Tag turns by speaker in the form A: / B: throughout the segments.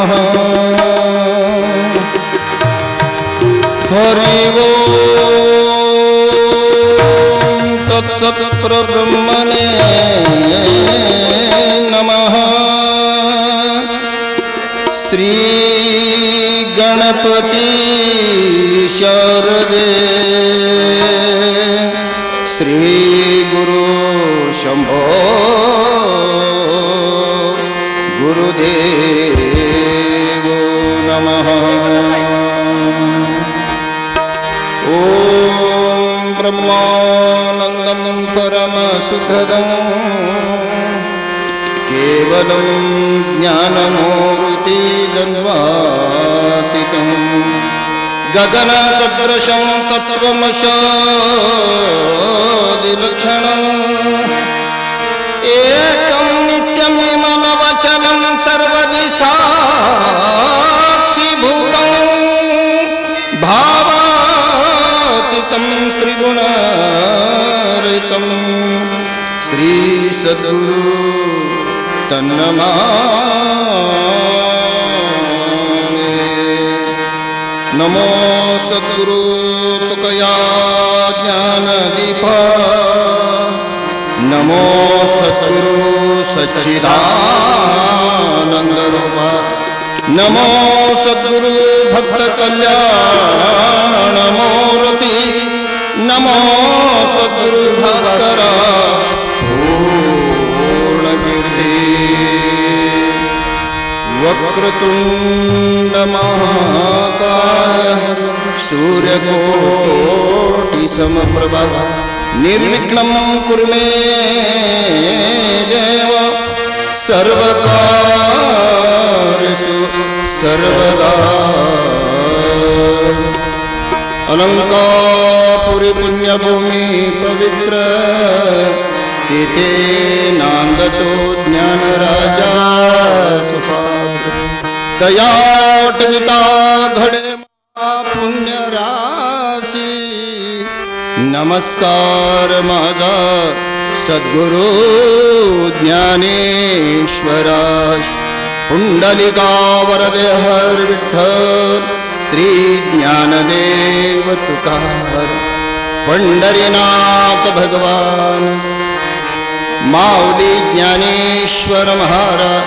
A: नमः। हरि ओम तत्सत् परब्रह्मणे नमः। श्री गणपति शारदे श्री गुरु शंभो गुरुदेव नमः। ओम ब्रह्मानंदं परमसुखदं केवलं ज्ञानमूर्तिदन्वातीतं गगनसदृशं तत्त्वमशादिलक्षणम् एकं नित्यं विमलवचनं सर्वदिशा साक्षीभूतं भावातीतं त्रिगुणरहितं श्री सद्गुरु तन्नमामि। नमो सद्गुरु तुकया ज्ञानदीपा। नमो सद्गुरु सच्चिदानन्दरूपा। नमो सद्गुरु भक्त कल्याणमूर्ति। नमो सद्गुरु भास्करा वक्रतुंड महाकाय सूर्यकोटि समप्रभा निर्विघ्नं कुरु मे देव सर्वकार्येषु सर्वदा। अलंकापुरी पुण्यभूमि पवित्र तिथे नांदतो ज्ञानराजा सुपात्र। तयाटविता घडे पुण्य राशी। नमस्कार माझा सद्गुरु ज्ञानेश्वराश। पुंडलिका वरदे हर विठ्ठल श्री ज्ञानदेव तुकार। पंढरीनाथ भगवान माऊली ज्ञानेश्वर महाराज।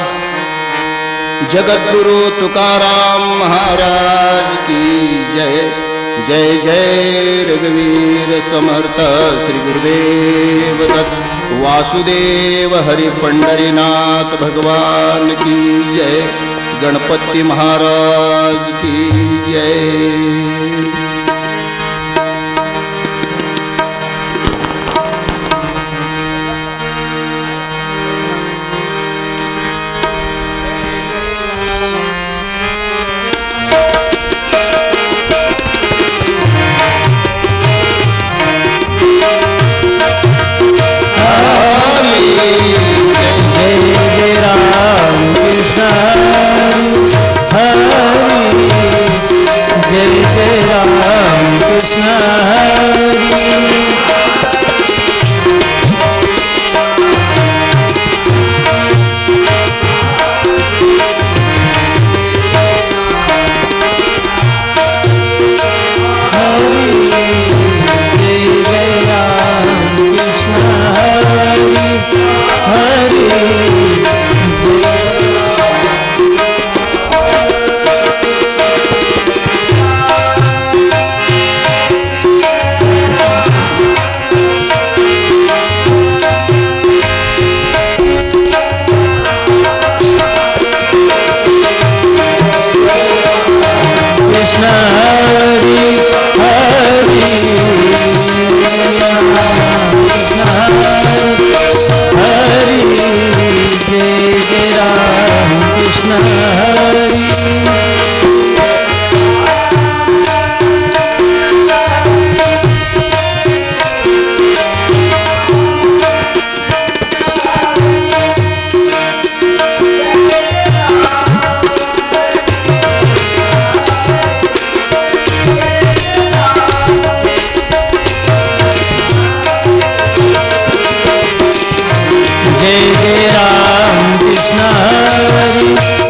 A: जगद्गुरु तुकाराम महाराज की जय। जय जय रघुवीर समर्थ श्री गुरुदेव दत्त वासुदेव हरि। पंढरीनाथ भगवान की जय। गणपति महाराज की जय।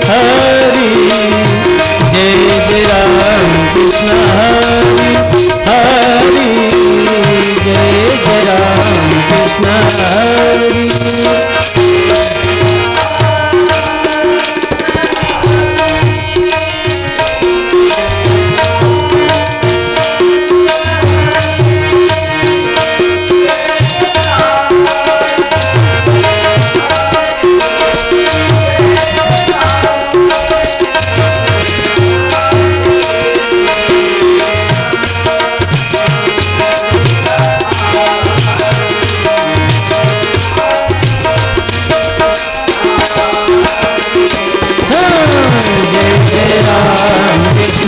B: हरे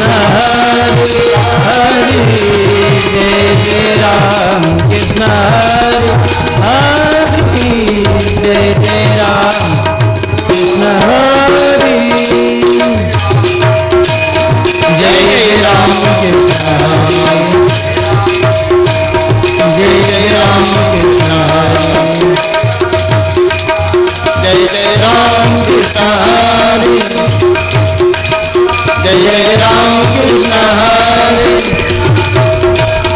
B: हरे हरे जय जय राम कृष्ण हरे हरे जय जय राम कृष्ण हरे जय जय राम कृष्ण जय जय राम कृष्ण जय जय राम कृष्ण हरे जय जय राम कृष्ण हरे जय जय राम कृष्ण हरे जय जय राम कृष्ण हरे जय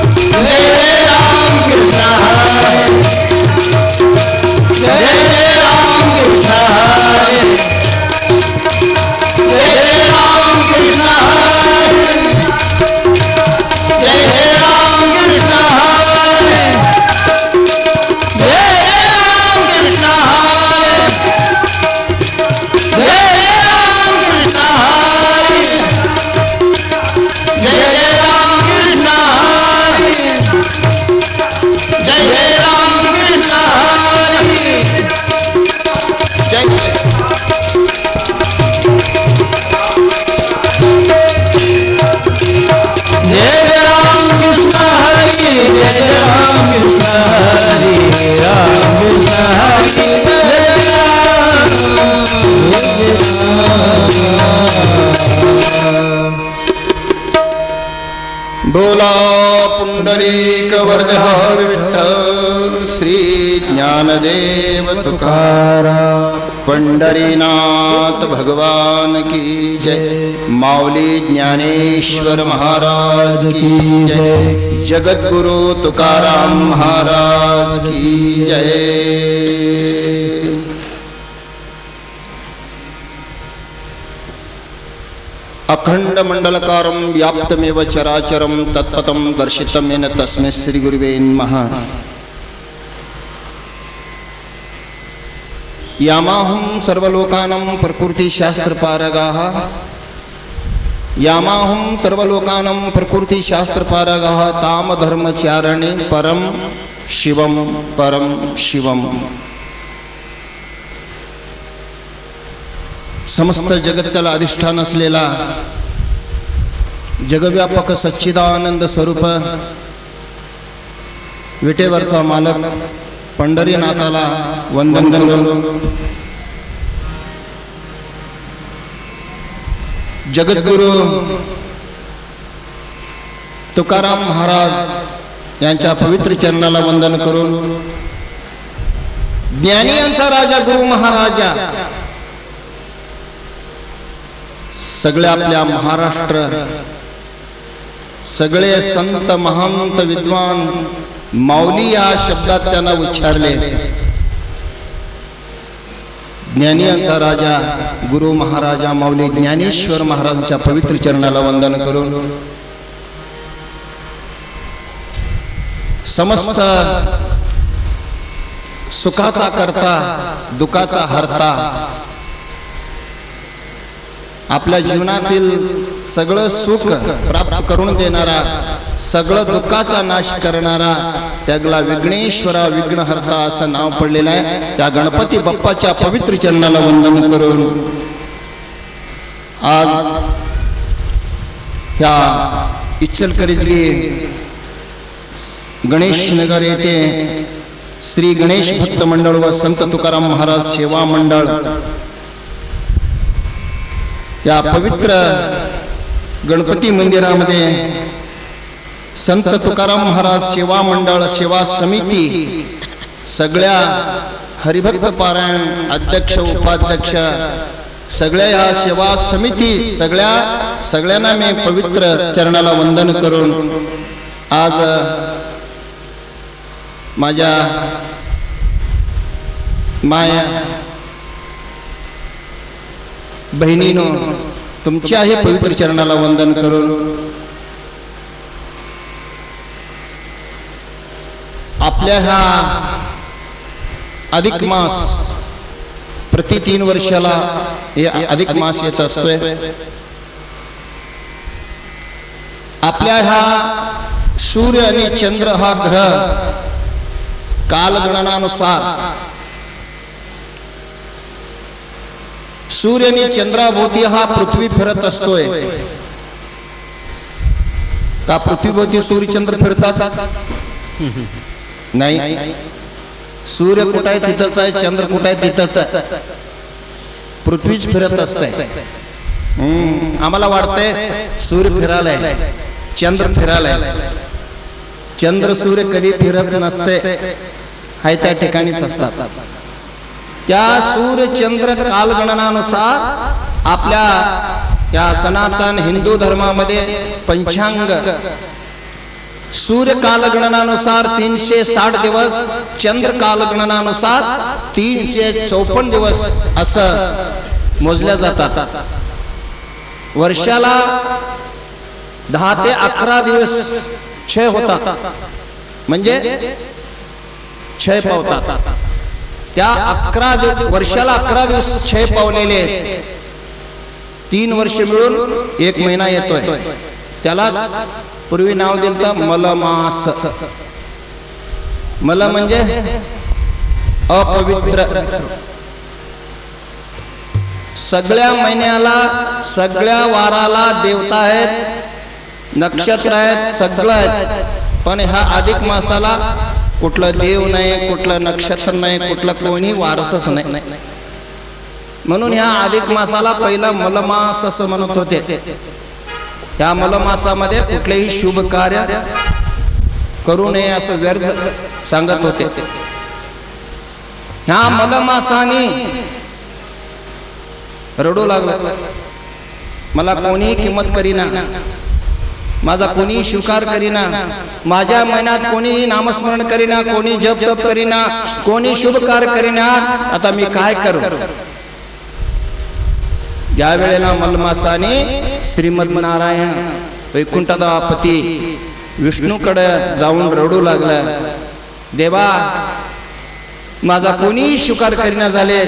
B: जय राम कृष्ण हरे जय जय राम कृष्ण हरे जय जय राम कृष्ण हरे जय जय राम कृष्ण हरे जय जय राम कृष्ण हरे जय जय राम कृष्ण हरे जय जय राम कृष्ण हरे जय राम कृष्ण हरे राम कृष्ण हरे
A: बोला पुंडरीक वरदहर विठ्ठल श्री ज्ञानदेव तुकाराम पंढरीनाथ भगवान की जय माऊली ज्ञानेश्वर महाराज की जय जगद्गुरु तुकाराम महाराज की जय अखंड मंडलकारं व्याप्तमेव चराचरं तत्पथं दर्शितं येन तस्मै श्री गुरुवे नमः यामाहं सर्वलोकानां प्रकृतिशास्त्रपारगाः यामाहं सर्वलोकानां प्रकृतिशास्त्रपारगाः तामधर्मचारणे परं शिवं समस्त जगत्याला अधिष्ठान असलेला जगव्यापक सच्चिदानंद स्वरूप विटेवरचा मालक पंढरीनाथाला वंदन करून जगद्गुरु तुकाराम महाराज यांच्या पवित्र चरणाला वंदन करून ज्ञानियांचा राजा गुरु महाराजा सगळे आपल्या महाराष्ट्र सगळे संत महंत विद्वान माऊली या शब्दात त्यांना उच्चारले ज्ञानियांचा राजा गुरु महाराजा माऊली ज्ञानेश्वर महाराजांच्या पवित्र चरणाला वंदन करून समस्त सुखाचा करता दुःखाचा हरता आपल्या जीवनातील सगळं सुख प्राप्त करून देणारा सगळं दुःखाचा नाश करणारा त्यागला विघ्नेश्वरा विघ्नहर्ता असं नाव पडलेलं आहे त्या गणपती बाप्पाच्या पवित्र चरणाला वंदन करून आज ह्या इचलकरंजी गणेश नगर येथे श्री गणेश भक्त मंडळ व संत तुकाराम महाराज सेवा मंडळ या पवित्र गणपती मंदिरामध्ये संत तुकाराम महाराज सेवा मंडळ सेवा समिती सगळ्या हरिभक्त पारायण अध्यक्ष उपाध्यक्ष सगळ्या या सेवा समिती सगळ्यांना मी पवित्र चरणाला वंदन करून आज माझ्या माया बहिणीनो तुमच्याही पवित्र चरणाला वंदन करून आपल्या ह्या अधिक मास प्रति 3 वर्षाला हे अधिक मास येत असतोय आपल्या ह्या सूर्य आणि चंद्र हा ग्रह कालगणनानुसार सूर्य आणि चंद्राभोवती हा पृथ्वी फिरत असतोय का पृथ्वीभोवती सूर्यचंद्र फिरतात? नाही. सूर्य कुठं आहे तिथंच आहे, चंद्र कुठं आहे तिथंच आहे, पृथ्वीच फिरत असते. आम्हाला वाटतंय सूर्य फिरायलाय, चंद्र फिरायलाय. चंद्र सूर्य कधी फिरत नसते, हाय त्या ठिकाणीच असतात. त्या सूर्य चंद्र कालगणनानुसार आपल्या या सनातन हिंदू धर्मामध्ये पंचांग सूर्य कालगणनानुसार 360 दिवस, चंद्र कालगणनानुसार 354 दिवस असं मोजल्या जातात. वर्षाला 10 ते 11 दिवस क्षय होतात, म्हणजे क्षय पावतात. त्या 11 वर्षाला 11 दिवस क्षय पावलेले 3 वर्ष मिळून 1 महिना येतोय. त्याला पूर्वी नाव दिलं मलमास. मल म्हणजे अपवित्र. सगळ्या महिन्याला, सगळ्या वाराला देवता आहेत, नक्षत्र आहेत, सगळं आहेत. पण ह्या अधिक मासाला कुठलं देव नाही, कुठलं नक्षत्र नाही, कुठलं कोणी वारसच नाही. म्हणून ह्या अधिक मासाला पहिला मलमास असं म्हणत होते. त्या मलमासामध्ये कुठलेही शुभ कार्य करू नये असं व्यर्थ सांगत होते. ह्या मलमासाने रडू लागला, मला कोणी किंमत करीना, माझा कोणी स्वीकार करीना, माझ्या महिन्यात कोणी नामस्मरण करीना, कोणी जप तप करीना, कोणी शुभ कार्य करीना, आता मी काय करू? ज्या वेळेला मलमासाने श्रीमद नारायण वैकुंठपती विष्णूकडे जाऊन रडू लागला, देवा माझा कोणी स्वीकार करीना झाले,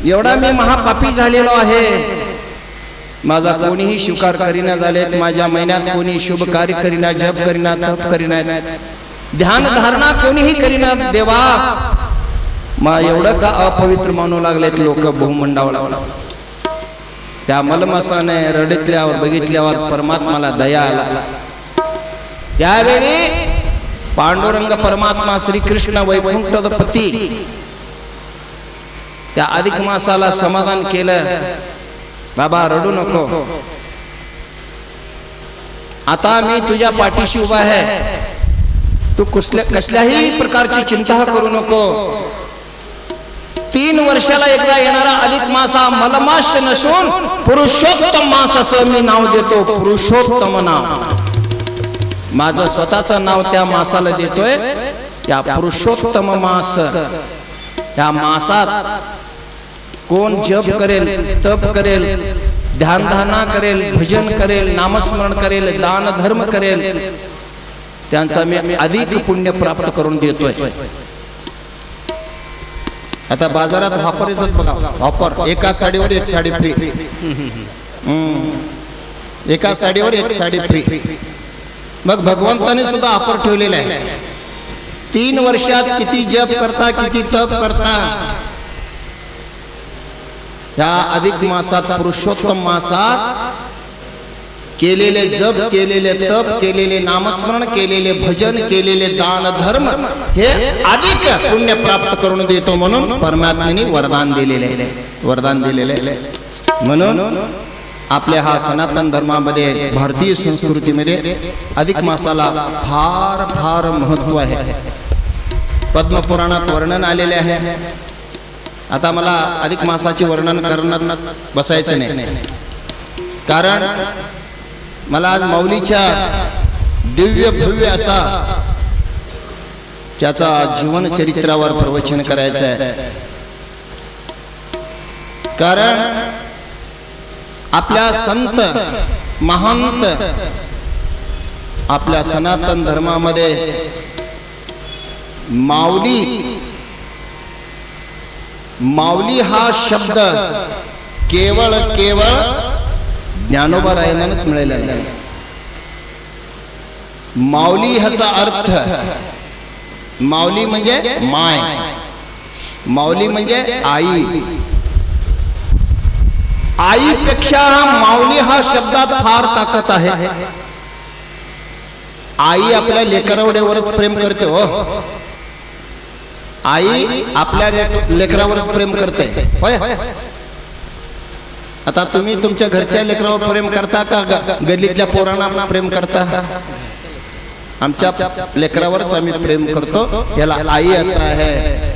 A: एवढा मी महापापी झालेलो आहे, माझा कोणीही स्वीकार करीना झालेत, माझ्या महिन्यात कोणी शुभ कार्य करीना, जप करीना, तप करीना, ध्यान धारणा कोणीही करीना, देवा मग एवढं का अपवित्र मानू लागलेत लोक भूमंडावला. त्या मलमासाने रडतल्यावर बघितल्यावर परमात्माला दया आला. त्यावेळी पांडुरंग परमात्मा श्रीकृष्ण वैकुंठपती त्या अधिक मासाला समाधान केलं, बाबा रडू नको, आता मी तुझ्या पाठीशी उभा आहे, तू कसल्याही प्रकारची चिंता करू नको. 3 वर्षाला एकदा येणारा अधिक मास हा मलमास नसून पुरुषोत्तम मास असं मी नाव देतो. पुरुषोत्तम नाव, माझं स्वतःचं नाव त्या मासाला देतोय. त्या पुरुषोत्तम मास, या मासात कोण जप करेल, तप करेल, ध्यानधारणा करेल, भजन करेल, नामस्मरण करेल, दान धर्म करेल, त्यांचा मी अधिक पुण्य प्राप्त करून देतोय. आता बाजारात ऑफर येतात बघा, ऑफर, एका साडीवर 1 साडी फ्री, एका साडीवर 1 साडी फ्री. मग भगवंताने सुद्धा ऑफर ठेवलेला आहे. 3 वर्षात किती जप करता, किती तप करता, ह्या अधिक मासात, पुरुषोत्तम मासात केलेले जप, केलेले तप, केलेले नामस्मरण, केलेले भजन, केलेले दान धर्म हे अधिक पुण्य प्राप्त करून देतो म्हणून परमात्म्याने वरदान दिलेले, वरदान दिलेले. म्हणून आपल्या हा सनातन धर्मामध्ये, भारतीय संस्कृतीमध्ये अधिक मासाला फार फार महत्व आहे. पद्मपुराणात वर्णन आलेले आहे. आता मला अधिक मासाचे वर्णन करणार बसायचं नाही, कारण मला आज माऊलीच्या दिव्य भव्य असा त्याचा जीवन चरित्रावर प्रवचन करायचं आहे. कारण आपल्या संत महंत आपल्या सनातन धर्मामध्ये माऊली हा शब्द केवळ ज्ञानोबा रायांनाच मिळालेला आहे. माऊली ह्याचा अर्थ, माऊली म्हणजे माय, माऊली म्हणजे आई. आईपेक्षा माऊली हा शब्दात फार ताकद आहे. आई आपल्या लेकरावरच प्रेम करते हो. आई आपल्या लेकरावरच प्रेम करते होय. आता तुम्ही तुमच्या घरच्या लेकरावर प्रेम करता का गल्लीतल्या पोरांना प्रेम करता? आमच्या लेकरावरच आम्ही प्रेम करतो. याला आई असं आहे.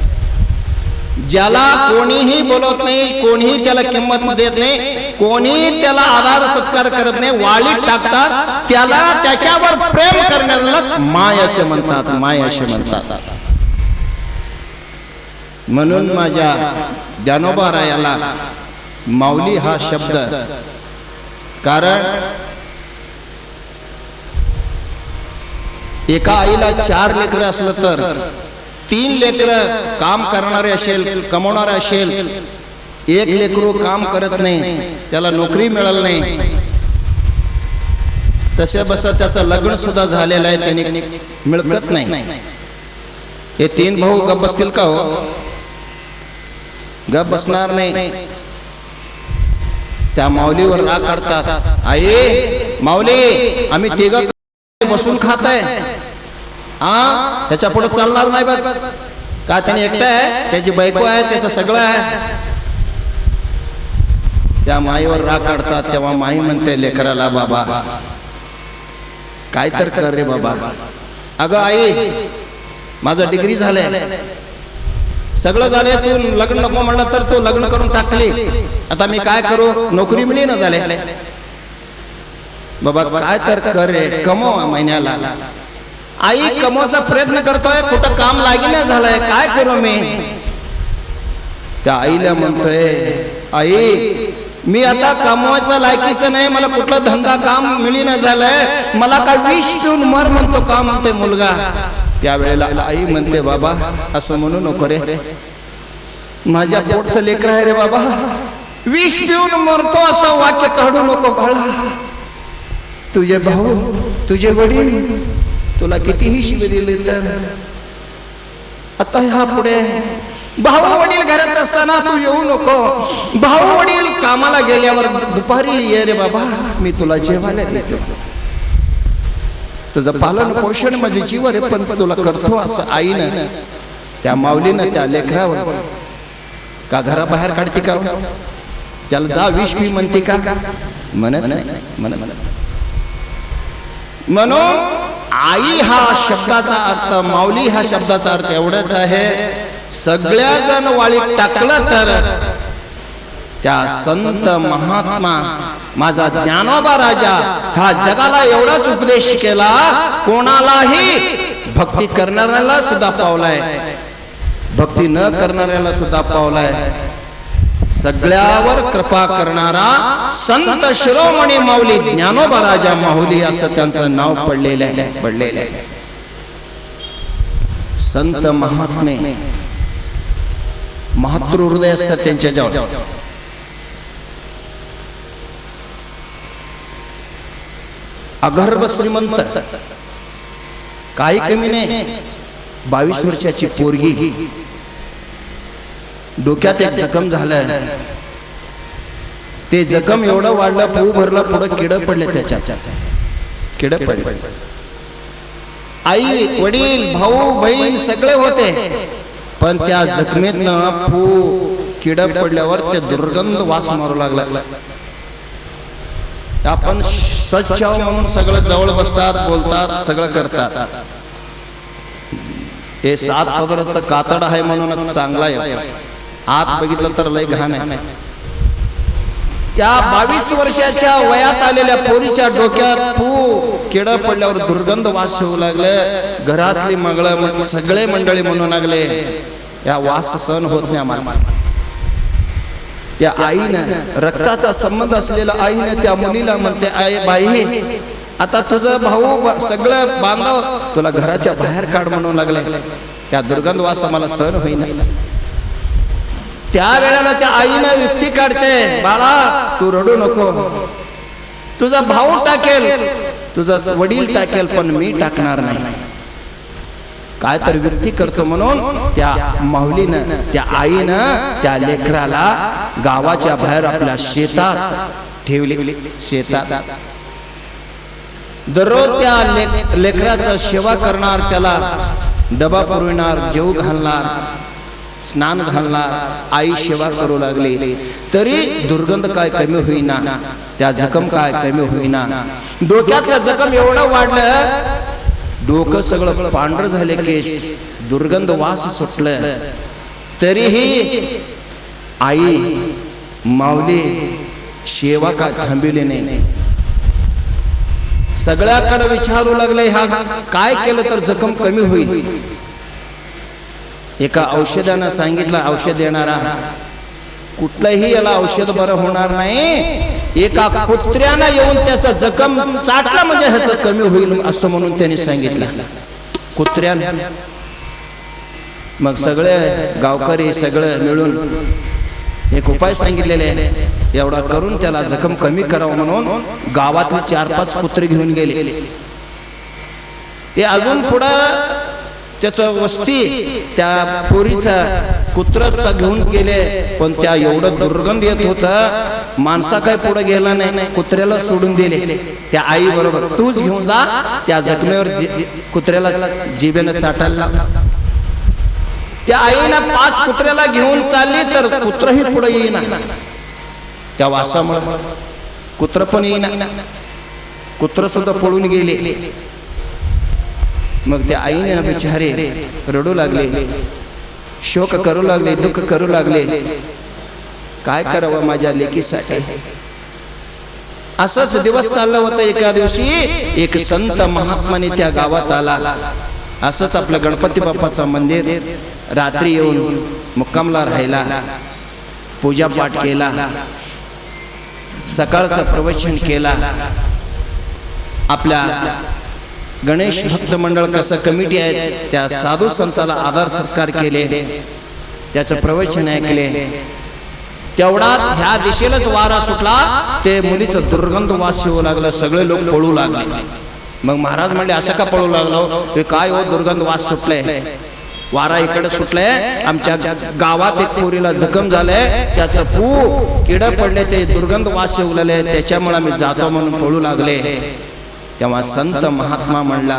A: ज्याला कोणीही बोलत नाही, कोणीही त्याला किंमत देत नाही, कोणी त्याला आदर सत्कार करत नाही, वाळीत टाकतात, त्याला त्याच्यावर प्रेम करणाऱ्याला माय असे म्हणतात. माय असे म्हणतात. म्हणून माझ्या ज्ञानोबा रायाला माऊली हा शब्द, कारण एका आईला 4 लेकरं असलं तर 3 लेकरं काम करणारे असेल, कमवणारे असेल, एक लेकरू काम करत नाही, त्याला नोकरी मिळाली नाही, तसे बस त्याचं लग्न सुद्धा झालेलं आहे, त्याने मिळकत नाही. हे 3 भाऊ गप बसतील का हो? गप बसणार नाही. त्या माऊलीवर राग काढतात. आई माऊली, आम्ही 3 बसून खात आहे, त्याच्या पुढे चालणार नाही बघ. का त्याने एकटा आहे, त्याची बायको आहे, त्याचं सगळं आहे. त्या माईवर राग काढतात. तेव्हा माई म्हणते लेकराला, बाबा काय तर कर रे बाबा. अगं आई, माझं डिग्री झालंय, सगळं झालंय, तू लग्न नको म्हणलं तर तू लग्न करून टाकली, आता मी काय करू? नोकरी मिळी ना झाले. बाबा काय तर कर रे, कमव महिन्याला. आई कमवायचा प्रयत्न करतोय, कुठं काम लागेना झालंय, काय करू मी? त्या आईला म्हणतोय, आई मी आता कमवायचं लायकीचं नाही, मला कुठलं धंदा काम मिळीना झालंय, मला काय 20 पिऊन मर म्हणतो का म्हणते मुलगा. त्यावेळेला आई म्हणते, बाबा असं म्हणू नको रे, माझ्या पोटचं लेकर आहे रे बाबा, 20 पिऊन मरतो असं वाक्य काढू नको बाळा. तुझे भाऊ, तुझे वडील तुला कितीही शिवे दिले तर आता ह्या पुढे भाऊ वडील घरात असताना तू येऊ नको. भाऊ वडील कामाला गेल्यावर दुपारी ये रे बाबा, मी तुला जेवायला देतो, तुझं पालन पोषण माझे जीव रे, पण तुला करतो असं आईनं, त्या माऊलीनं त्या लेकरावर का घराबाहेर काढते का? त्याला जा 20 पी म्हणते का? म्हणत नाही. म्हणून आई हा शब्दाचा अर्थ, माऊली हा शब्दाचा अर्थ एवढाच आहे. सगळ्या जण वाळीत टाकलं तर त्या संत महात्मा माझा ज्ञानोबा राजा हा जगाला एवढाच उपदेश केला, कोणालाही भक्ती करणाऱ्याला सुद्धा पावलाय, भक्ती न करणाऱ्याला सुद्धा पावलाय. सगळ्यावर कृपा करणारा संत शिरोमणी माऊली ज्ञानोबा राजा माऊली असं त्यांचं नाव पडलेलं आहे. संत महात्मे मातृ हृदय असतात त्यांच्या जवळ. अगर्भ श्रीमंत, काही कमी नाही. 22 वर्षाची पोरगी, डोक्यात एक जखम झालं, ते जखम एवढं वाढलं, पू भरलं, पुढं किड पडले, त्याच्या किड पडले. आई वडील भाऊ बहीण सगळे होते, पण त्या जखमेतनं पू किड पडल्यावर ते दुर्गंध वास मारू लागला. आपण स्वच्छ म्हणून सगळं जवळ बसतात, बोलतात, सगळं करतात. हे 7 पदराचं कातड आहे म्हणून चांगला आहे, आत बघितलं तर लय घाण आहे. त्या 22 वर्षाच्या वयात आलेल्या पोरीच्या डोक्यात पू किड पडल्यावर दुर्गंध वास होऊ लागले. घरातली मंगळ सगळे मंडळी म्हणू लागले, या वास सहन होत नाही आम्हाला. त्या आईनं, रक्ताचा संबंध असलेल्या आईनं त्या मुलीला म्हणते, आई बाई आता तुझं भाऊ सगळं बांधव तुला घराच्या बाहेर काढ म्हणू लागले, त्या दुर्गंध वास आम्हाला सहन होईना. त्या वेळेला त्या आईनं युक्ती काढते, बाळा तू रडू नको, तुझा भाऊ टाकेल, तुझा वडील टाकेल, पण मी टाकणार नाही. काय तर व्यक्ती करतो म्हणून त्या माऊलीनं त्या आईनं त्या लेकराला गावाच्या बाहेर आपल्या शेतात ठेवले. शेतात दररोज त्या लेकराचा सेवा करणार, त्याला डबा पुरविणार, जेव घालणार, स्नान घालणार. आई सेवा करू लागली तरी दुर्गंध काय कमी होईना, त्या जखम काय कमी होईना. डोक्यातलं जखम एवढं वाढलं, डोकं सगळं पांढरं झाले, केस दुर्गंध वास सुटलं. तरीही आई माऊली सेवा काय थांबवली नाही. सगळ्याकडे विचारू लागले, हा काय केलं तर जखम कमी होईल. एका औषधानं सांगितलं, औषध देणारा कुठलंही याला औषध बरं होणार नाही, एका कुत्र्यानं येऊन त्याचा जखम चाटला म्हणजे ह्याचं कमी होईल असं म्हणून त्यांनी सांगितलं. कुत्र्यानं. मग सगळे गावकरी सगळं मिळून एक उपाय सांगितलेले, एवढा करून त्याला जखम कमी करावं म्हणून गावातले 4-5 कुत्रे घेऊन गेले. ते अजून पुढं त्याचं वस्ती त्या पोरीचा कुत्राचा घेऊन गेले, पण त्या एवढं दुर्गंध येत होतं, माणसा काय पुढे गेला नाही, कुत्र्याला सोडून दिले. त्या आई बरोबर तूच घेऊन जा, त्या जखमेवर कुत्र्याला जिभेनं चाटायला. त्या आईनं 5 कुत्र्याला घेऊन चालली तर कुत्रही पुढे येईना. त्या वासामुळे कुत्र पण येईना, कुत्र सुद्धा पळून गेले. मग त्या आईने बिचारे रडू लागले, शोक करू लागले, दुःख करू लागले. काय करावं माझ्या लेकीसाठी. असंच दिवस चाललं होतं. एका दिवशी एक संत महात्माने त्या गावात आला. असंच आपलं गणपती बाप्पाचं मंदिर रात्री येऊन मुक्कामला राहिला, पूजा पाठ केला, सकाळचं प्रवचन केला. आपल्या गणेश भक्त मंडळ कसं कमिटी आहे त्या साधू संताला आदर सत्कार केले, त्याचं प्रवचन ऐकले. तेवढात ह्या दिशेलाच वारा सुटला, ते मुलीचं दुर्गंध वास येऊ लागलं. सगळे लोक पळू लागले. मग महाराज म्हणले, असं का पळू लागलो, हे काय हो दुर्गंध वास सुटले, वारा इकडे सुटलंय, आमच्या गावात एक पोरीला जखम झालंय, त्याचं पू किड पडले, ते दुर्गंध वास येऊ लागले, त्याच्यामुळे आम्ही जातो म्हणून पळू लागले. तेव्हा संत महात्मा म्हणला,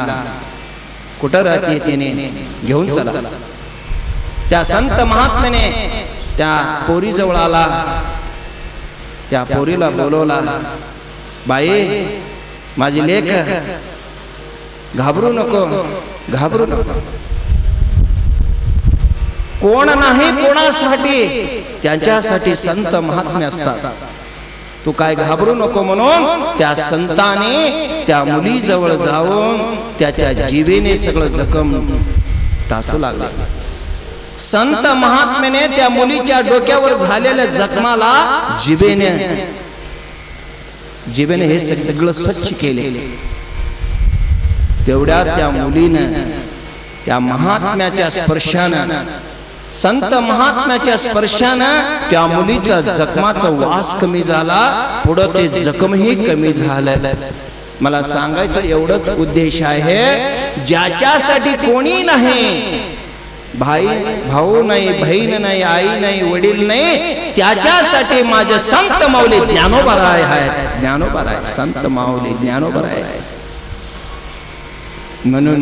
A: कुठं राहते तिने, घेऊन चला. त्या संत महात्म्याने त्या पोरीजवळ आला, त्या पोरीला बोलवला, बाई माझी लेक, घाबरू नको, घाबरू नको. कोण नाही कोणासाठी, त्यांच्यासाठी संत महात्मे असतात. तू काय घाबरू नको म्हणून त्या संताने त्या मुलीजवळ जाऊन त्याच्या जीवेने सगळं जखम टाचू लागले. संत महात्म्याने त्या मुलीच्या डोक्यावर झालेल्या जखमाला जिभेने हे सगळं स्वच्छ केले. तेवढ्यात त्या मुलीनं त्या महात्म्याच्या स्पर्शानं, संत महात्म्याच्या स्पर्शानं त्या मुलीचा जखमाचा वास कमी झाला, पुढं ते जखमही कमी झालं. मला सांगायचं एवढंच उद्देश आहे, ज्याच्यासाठी कोणी नाही, भाऊ नाही, बहीण नाही, आई नाही, वडील नाही, त्याच्यासाठी माझे संत माऊली ज्ञानोबराय आहेत. ज्ञानोबराय संत माऊली ज्ञानोबराय. म्हणून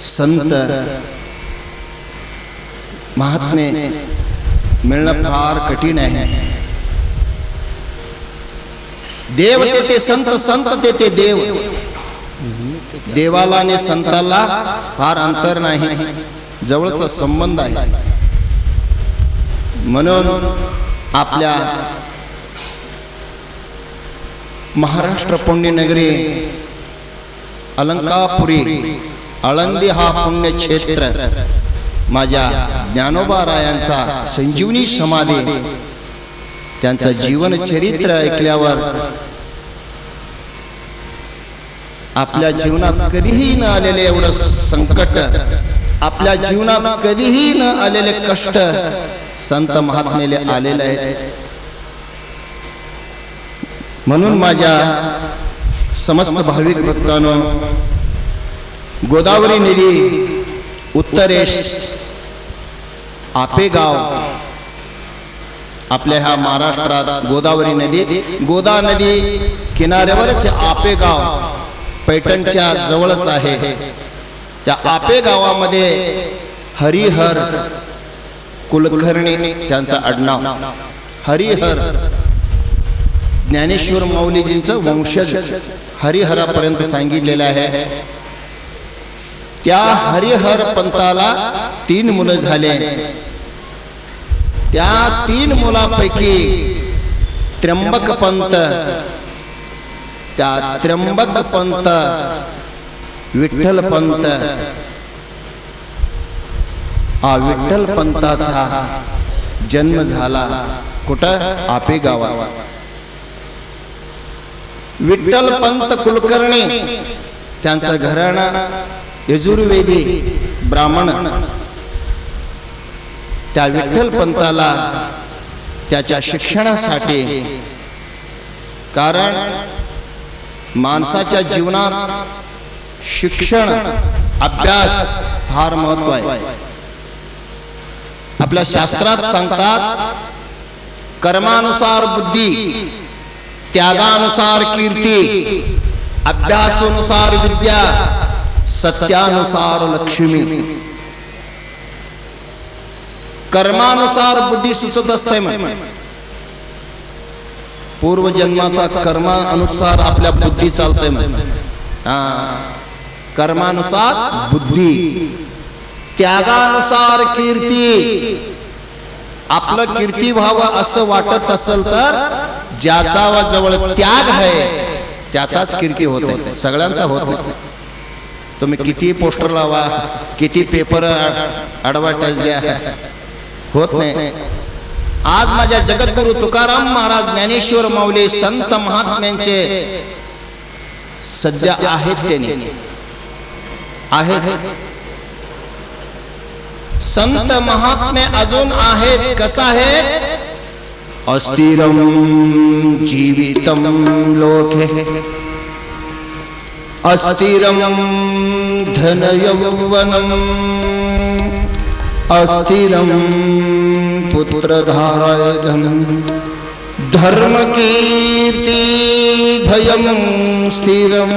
A: संत महात्मे मिळणं फार कठीण आहे. देव ते संत, संत ते देव. देवाला आणि संताला फार अंतर नाही, जवळचा संबंध आहे. म्हणून आपल्या महाराष्ट्र पुण्यनगरी अलंकापुरी आळंदी हा पुण्यक्षेत्र माझ्या ज्ञानोबा रायांचा संजीवनी समाधी, त्यांचं जीवन चरित्र ऐकल्यावर आपल्या जीवनात कधीही न आलेले एवढं संकट, आपल्या जीवनात कधीही न आलेले कष्ट संत महात्मेले आलेले आहेत. म्हणून माझ्या समस्त भाविक भक्तांनो, गोदावरी नदी उत्तरेस आपेगाव आपल्या ह्या महाराष्ट्रात गोदावरी नदी गोदा नदी किनाऱ्यावरच आपेगाव पैठणच्या जवळच आहे. त्या आपे गावामध्ये हरिहर कुलकर्णी त्यांचा आडनाव. हरिहर ज्ञानेश्वर माऊलीजींचं वंशज हरिहरापर्यंत सांगितलेलं आहे. त्या हरिहर पंताला 3 मुलं झाले. त्या 3 मुलापैकी त्र्यंबक पंत, त्या त्र्यंबक पंत, विठ्ठल पंत, हा विठ्ठल पंताचा जन्म झाला कुठं? आपे गावात. विठ्ठल पंत कुलकर्णी त्यांचा घराणा यजुर्वेदी ब्राह्मण. त्या विठ्ठल पंताला त्याच्या शिक्षणासाठी, कारण माणसाच्या जीवनात शिक्षण अभ्यास फार महत्व आहे. आपल्या शास्त्रात सांगतात कर्मानुसार बुद्धी, त्यागानुसार कीर्ती, अभ्यासानुसार विद्या, सत्यानुसार लक्ष्मी. कर्मानुसार बुद्धी सुचत असते. पूर्वजन्माचा कर्मानुसार आपल्या बुद्धी चालते. कर्मानुसार बुद्धी, त्यागानुसार कीर्ती. आपलं कीर्ती व्हावं असं वाटत असेल तर ज्याचा जवळ त्याग आहे त्याचाच कीर्ती होते, सगळ्यांचा होत नाही. तुम्ही किती पोस्टर लावा, किती पेपर ॲडव्हर्टाईज द्या, होत नाही. आज माझ्या जगद्गुरु तुकाराम महाराज, ज्ञानेश्वर माऊली, संत महात्म्यांचे सध्या आहेत, त्याने आहेत. संत महात्मे अजून आहेत. कसं आहे? अस्थिरम जीवितम लोके, अस्थिरम धन यौवनम, अस्थिरम पुत्रधारायधम, धर्म कीर्ति भयम स्थिरम,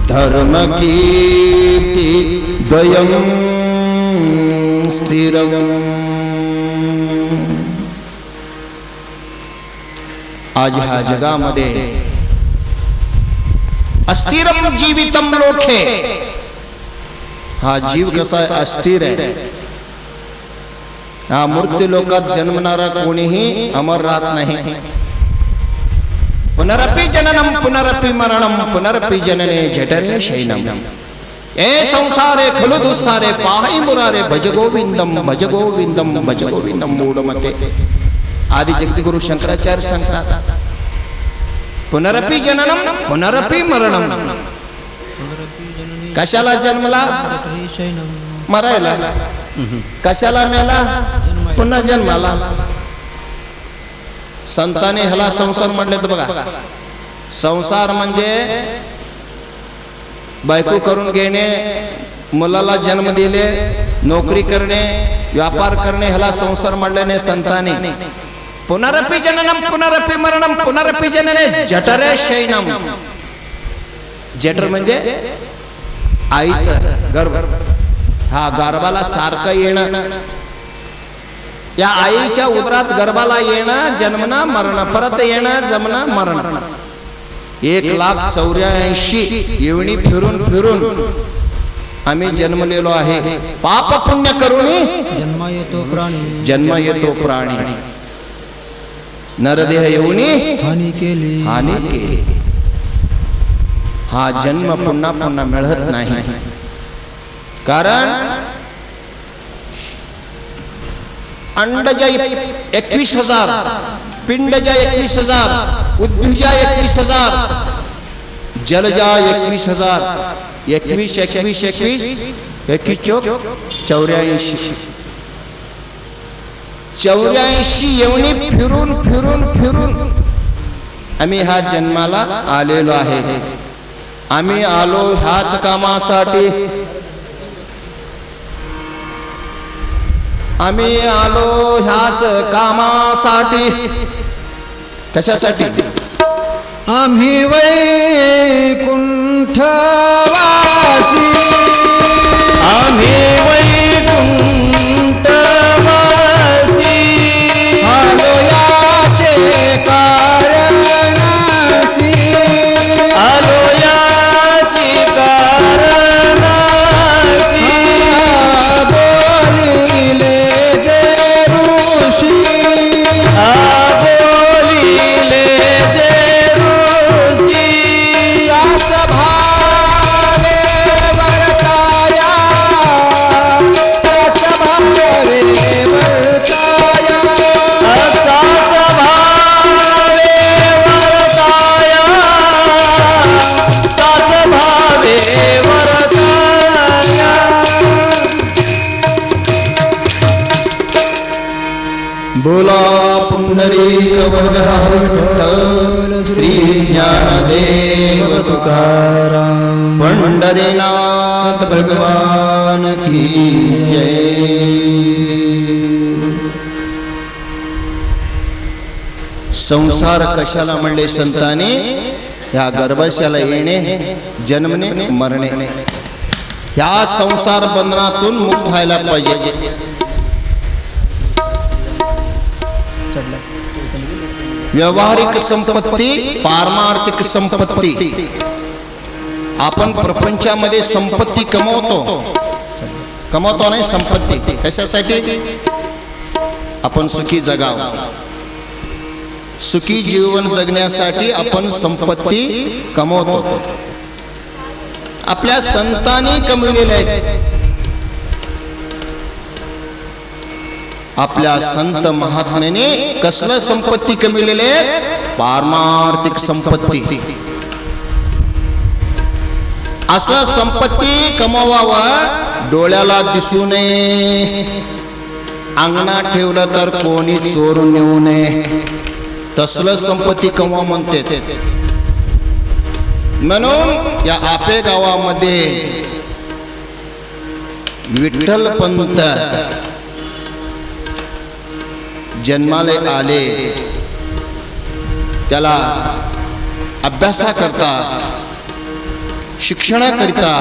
A: धर्म कीर्ति भयम स्थिरम. आज ह्या जगामध्ये अस्थिरम जीवितम लोके, हा जीव कसा आहे? अस्थिर आहे. हा मृत्यू लोकात जन्मणारा कोणीही अमर राहत नाही. पुनरपि जननम पुनरपि मरणम पुनरपि जनने जठरे शयनम, ए संसारे खलु दुस्तारे पाहि मुरारे, भज गोविंदम भज गोविंदम भज गोविंदम मूढमते. आदि जगद्गुरु शंकराचार्य सांगतात पुनरपि जननम पुनरपि मरणम. कशाला जन्मला? मरायला. कशाला मेला? पुन्हा जन्माला. संतांनी ह्याला संसार म्हटले तर बघा, संसार म्हणजे बायको करून घेणे, मुलाला जन्म दिले, नोकरी करणे, व्यापार करणे, ह्याला संसार म्हटल्याने संतांनी. पुनरपि जननम पुनरपि मरणम पुनरपि जनने जठरे शयनम. जठर म्हणजे आईचं गर्भ. हा गर्भाला सारखं येणं, या आईच्या उदरात गर्भाला येणं, जन्मना मरण, परत येणं, जन्मना मरण. 1,84,000 येवणी फिरून फिरून आम्ही जन्मलेलो आहे. पाप पुण्य करून जन्म येतो प्राणी. नरदेह येऊनी हानी केली. हा जन्म पुन्हा पुन्हा मिळत नाही. कारण अंडजा 21,000, पिंडजा 21,000, उद्भिजा 21,000, जलजा 21,000. 21 21 21 21 चोक 84. 84 येवणी फिरून फिरून फिरून आम्ही ह्या जन्माला आलेलो आहे. आम्ही आलो ह्याच कामासाठी, आम्ही आलो ह्याच कामासाठी. कशासाठी?
B: आम्ही वैकुंठवासी, आम्ही वैकुंठवासी, आलो याचे कारणासी, आलो याची कारणासी. बोलिले जे ऋषी, बोलिले जे ऋषी, शास भावे वर्ताया, शास भावे वर्ताया, असाच भावे वर्ताया, साच भावे वर्ताया.
A: बोला पुंडरीक वरदहर विठ्ठल श्री ज्ञानदेव तुकाराम. पंढरीनाथ भगवान की जय. संसार कशाला म्हणले संतांनी? ह्या गर्भाशयाला येणे, जन्मणे, मरणे, ह्या संसार बंधनातून मुक्त व्हायला पाहिजे. व्यावहारिक संपत्ती, पारमार्थिक संपत्ती. आपण प्रपंचामध्ये संपत्ती कमवतो नाही संपत्ती. कशासाठी? आपण सुखी जगावं. सुखी जीवन जगण्यासाठी आपण संपत्ती कमवतो. आपल्या संतांनी कमविलेल्या आहेत. आपल्या संत महात्म्याने कसलं संपत्ती कमविलेले? पारमार्थिक संपत्ती. असं संपत्ती कमवावं डोळ्याला दिसू नये, अंगणात ठेवलं तर कोणी चोरून नेऊ नये, तसलं संपत्ती कमवा म्हणते. म्हणून या आपे गावामध्ये विठ्ठलपंत जन्माला आले. त्याला अभ्यासाकरता, शिक्षणाकरिता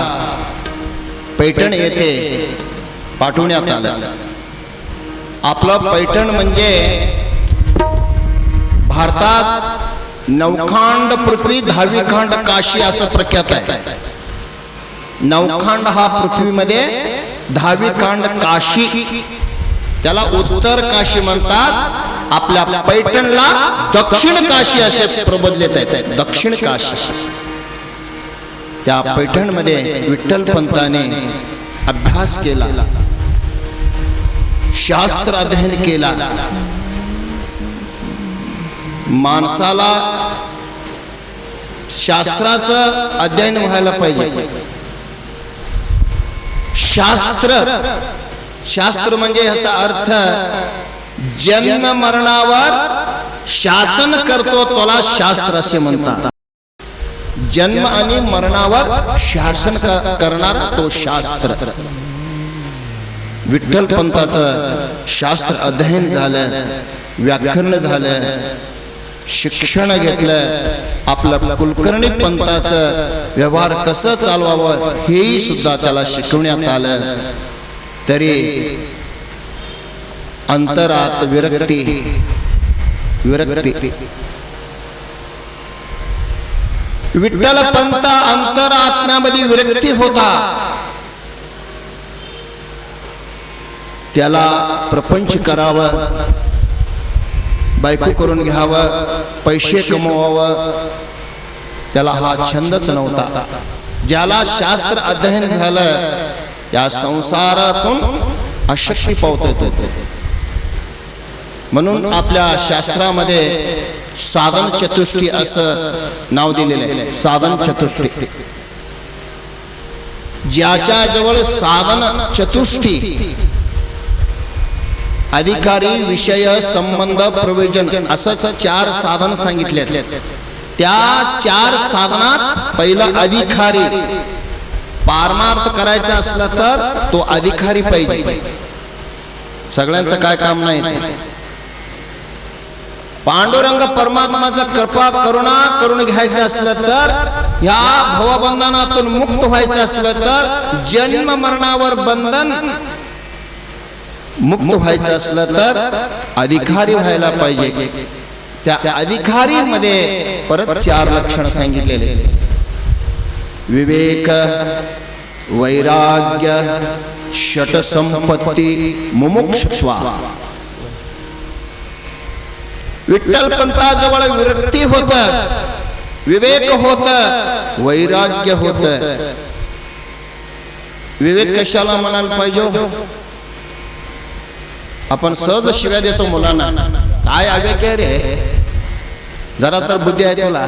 A: पैठण येथे पाठवण्यात आलं. आपलं पैठण म्हणजे भारतात नवखांड पृथ्वी, 10वी खांड काशी असं प्रख्यात आहे. नवखांड हा पृथ्वीमध्ये, 10वी खांड काशी, त्याला उत्तर काशी म्हणतात. आपल्या पैठणला दक्षिण काशी असे प्रबोधलेत आहेत. दक्षिण काशी. त्या पैठणमध्ये विठ्ठलपंताने अभ्यास केला, शास्त्र अध्ययन केला. माणसाला शास्त्राचं अध्ययन व्हायला पाहिजे. शास्त्र म्हणजे ह्याचा अर्थ जन्म मरणावर शासन करतो त्याला शास्त्र असे म्हणतात. जन्म आणि मरणावर शासन करणारा तो शास्त्र. विठ्ठलपंताचं शास्त्र अध्ययन झालं, व्याकरण झालं, शिक्षण घेतलं. आपलं कुलकर्णी पंताचं व्यवहार कसं चालवावं हेही सुद्धा त्याला शिकवण्यात आलं. तरी अंतरात विरक्ती. विठ्ठलपंत अंतरात्म्यामध्ये विरक्ती होता. त्याला प्रपंच करावं, बायको करून घ्यावं, पैसे कमवावं, त्याला हा छंदच नव्हता. ज्याला शास्त्र अध्ययन झालं त्या संसारातून अशक्ती पावता येतो. म्हणून आपल्या शास्त्रामध्ये साधन चतुष्टी असं नाव दिलेलं आहे. साधन चतुष्टी. ज्याच्या जवळ साधन चतुष्टी, अधिकारी, विषय, संबंध, प्रयोजन असं 4 साधन सांगितले. त्या 4 साधनात पहिला अधिकारी. पारमार्थ करायचा असला तर तो अधिकारी पाहिजे. सगळ्यांचं काय काम नाही. पांडुरंग परमात्माचा कृपा करुणा करून घ्यायचं असलं तर, ह्या भवबंधनातून मुक्त व्हायचं असलं तर, जन्म मरणावर बंधन मुक्त व्हायचं असलं तर अधिकारी व्हायला पाहिजे. त्या अधिकारी मध्ये परत 4 लक्षण सांगितलेले. विवेक, वैराग्य, षटसंपत्ती, मुमुक्षुत्व. विठ्ठल पंताजवळ विरक्ती होत, विवेक होत, वैराग्य होत. विवेक कशाला म्हणायला पाहिजे? आपण सहज शिव्या देतो मुलांना, काय अविवेक आहे रे, जरा तर बुद्धी आहे तुला.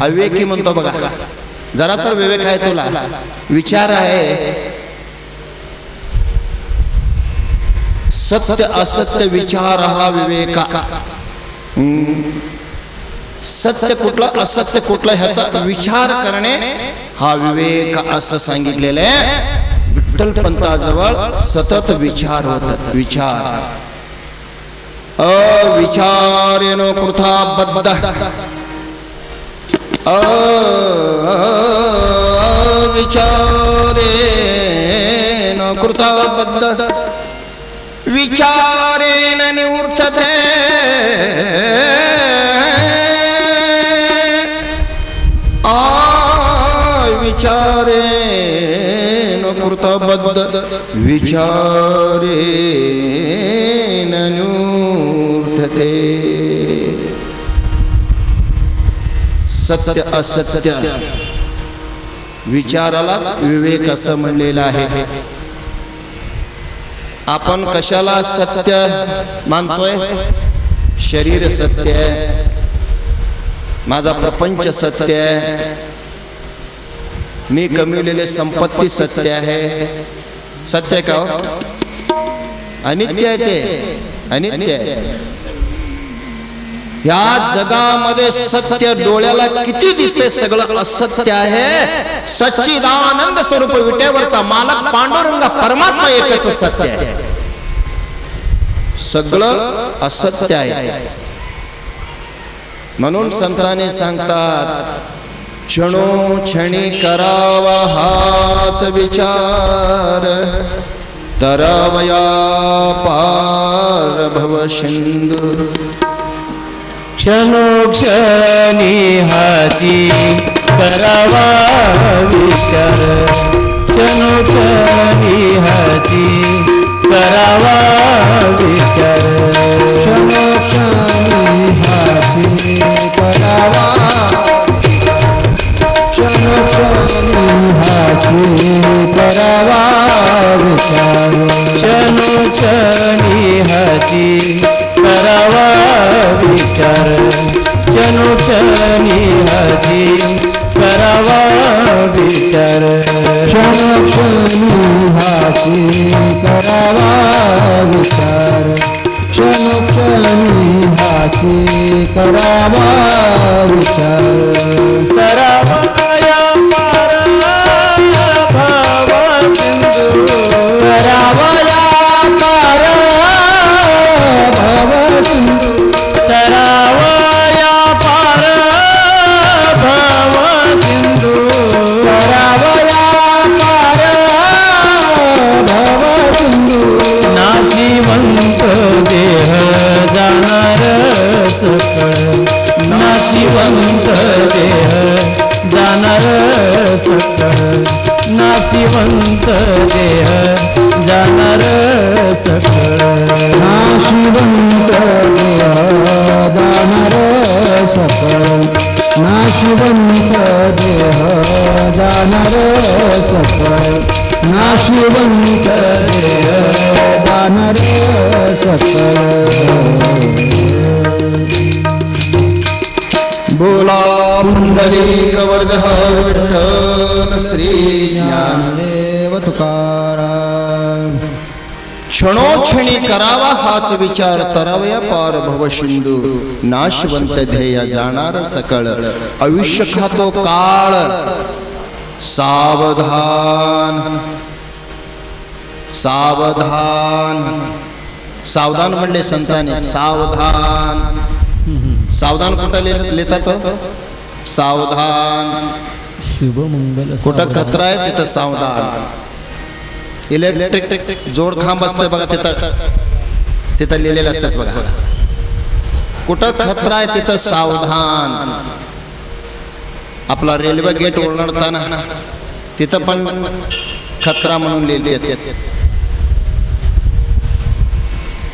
A: अविवेकी म्हणतो बघा, जरा तर विवेक आहे तुला, विचार आहे. सत्य असत्य विचार हा विवेका. सत्य कुठलं असत्य कुठलं ह्याचा विचार करणे हा विवेक असं सांगितलेलं आहे. विठ्ठल पंताजवळ सतत विचार होतात. विचार अविचारेण कृता बद्ध, अविचारेण कृता बद्ध, विचारेण निवर्तते. विचारेण कृतबद्ध, विचारेण निवर्तते. सत्य असत्य विचारालाच विवेक असं म्हणलेलं आहे. आपण कशाला सत्य मानतोय? शरीर सत्य आहे, माझा प्रपंच सत्य आहे, मी कमविलेले संपत्ती सत्य आहे. सत्य का हो? अनित्य आहे ते, अनित्य आहे. या जगामध्ये सत्य डोळ्याला किती दिसते, सगळं असत्य आहे. सच्चिदानंद स्वरूप विटेवरचा मालक पांडुरंग परमात्मा एकच सत्य आहे, सगळं असत्य आहे. म्हणून संतांनी सांगतात, क्षणोक्षणी करावा हाच विचार, तरवया पार भव सिंधू.
B: क्षणोक्षणी हाची करावा विचार, क्षणोक्षणी हाची करावा विचार, क्षणोक्षणी हाची करावा, क्षणोक्षणी हाची करावा विचार, क्षणोक्षणी हाची करावा विचार, क्षणोक्षणी हाची करावा विचार, क्षणोक्षणी हाची करावा विचार, क्षणोक्षणी हाची करावा विचार. करावया पार भव सिंधू, करावया पार भव सिंधू, करावया पार भव सिंधू, करावया पार भव सिंधू. नाशिवंत देह जाणार सकळ, नाशिवंत देह जाणार सकळ, नाशिवंत देह जाणार सकळ, नाशिवंत देह जाणार सकळ, नाशिवंत देह जाणार सकळ, नाशिवंत देह जाणार सकळ.
A: बोला पुंडलिक वरदहर विठ्ठल श्री ज्ञानदेव
B: तुकाराम.
A: क्षणोक्षणी करावा हाच विचार, तरावया पार भवसिंधू, नाशवंत ध्येय जाणार सकळ, आयुष्य खातो काळ, सावधान सावधान. सावधान म्हणले संतांनी, सावधान. सावधान कुठं लिहितात? सावधान.
B: शुभ मंगल.
A: कुठं खतरा आहे तिथं सावधान. इलेक्ट्रिक जोड खांब असतं बघा, तिथं लिहिलेलं असतात बघा. कुठं खतरा आहे तिथं सावधान. आपला रेल्वे गेट ओलांडताना तिथं पण खतरा म्हणून लिहिले.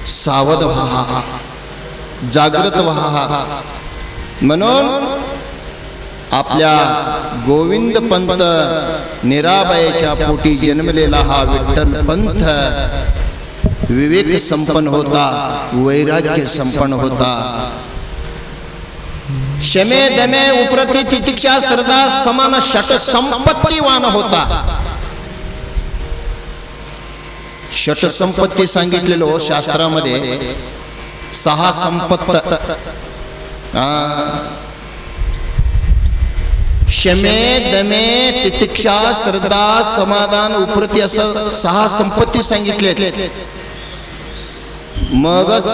A: सावध व्हा, जागृत व्हा. म्हणून आपल्या गोविंद पंत निराबाईच्या पोटी जन्मलेला हा विठ्ठल पंथ विवेक संपन्न होता, वैराग्य संपन्न होता. शमे दमे उपरती तितिक्षा श्रद्धा समान षट संपत्तीवान होता. षट संपत्ती सांगितलेलो शास्त्रामध्ये, 6 संपत्त. शमे दमे तितिक्षा श्रद्धा समाधान उपरती असं 6 संपत्ती सांगितले. मगच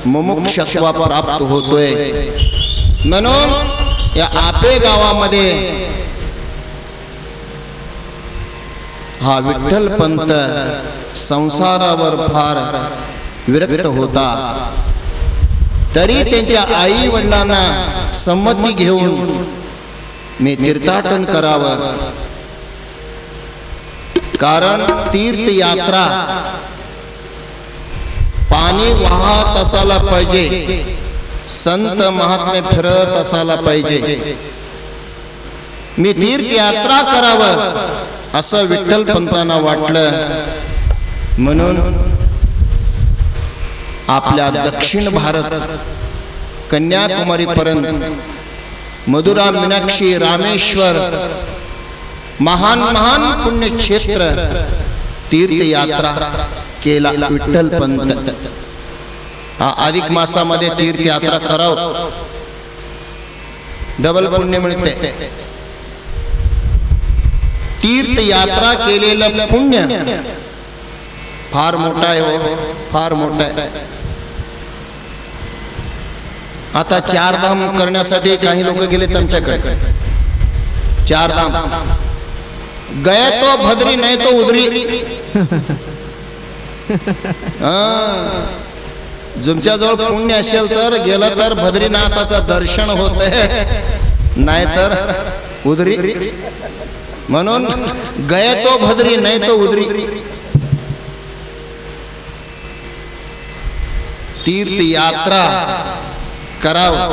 A: मुमुक्षत्व प्राप्त होतोय. म्हणून या आपे गावामध्ये हा विठ्ठल पंत संसारावर फार विरक्त होता. तरी त्यांच्या आई वडिलांना संमती घेऊन मी तीर्थाटन करावं, कारण तीर्थयात्रा पाणी वाहत असायला पाहिजे, संत महात्मे फिरत असायला पाहिजे. मी तीर्थयात्रा करावं असं विठ्ठल पंतांना वाटलं. म्हणून आपल्या दक्षिण भारत कन्याकुमारी पर्यंत मधुरा, मीनाक्षी, रामेश्वर महान महान पुण्यक्षेत्र तीर्थयात्रा केला विठ्ठल पंत. अधिक मासामध्ये तीर्थयात्रा करावं, डबल पुण्य मिळते. तीर्थयात्रा केलेलं पुण्य फार मोठा आहे हो, फार मोठा आहे. आता 4 धाम करण्यासाठी काही लोक गेले तुमच्याकडे. 4 धाम गया तो भद्री, नाही तो उदरी. तुमच्याजवळ पुण्य असेल तर गेलं तर भद्रीनाथाचं दर्शन होतंय, नाही तर उदरी. म्हणून गया तो भद्री, नाही तो उदरी. तीर्थयात्रा करावं.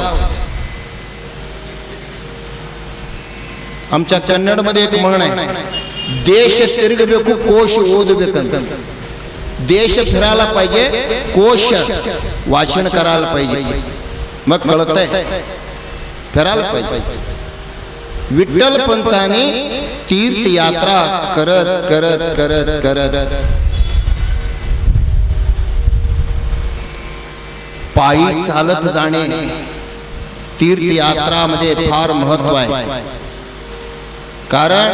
A: आमच्या कन्नडमध्ये एक म्हण आहे, देश तिरगಬೇಕು कोश ओदಬೇಕಂತ. देश फिरायला पाहिजे, कोश वाचन करायला पाहिजे, मग कळतंय. फिरायला पाहिजे. विठ्ठल पंतांनी तीर्थयात्रा करत करत करत करत पायी चालत जाणे तीर्थयात्रामध्ये फार महत्व आहे. कारण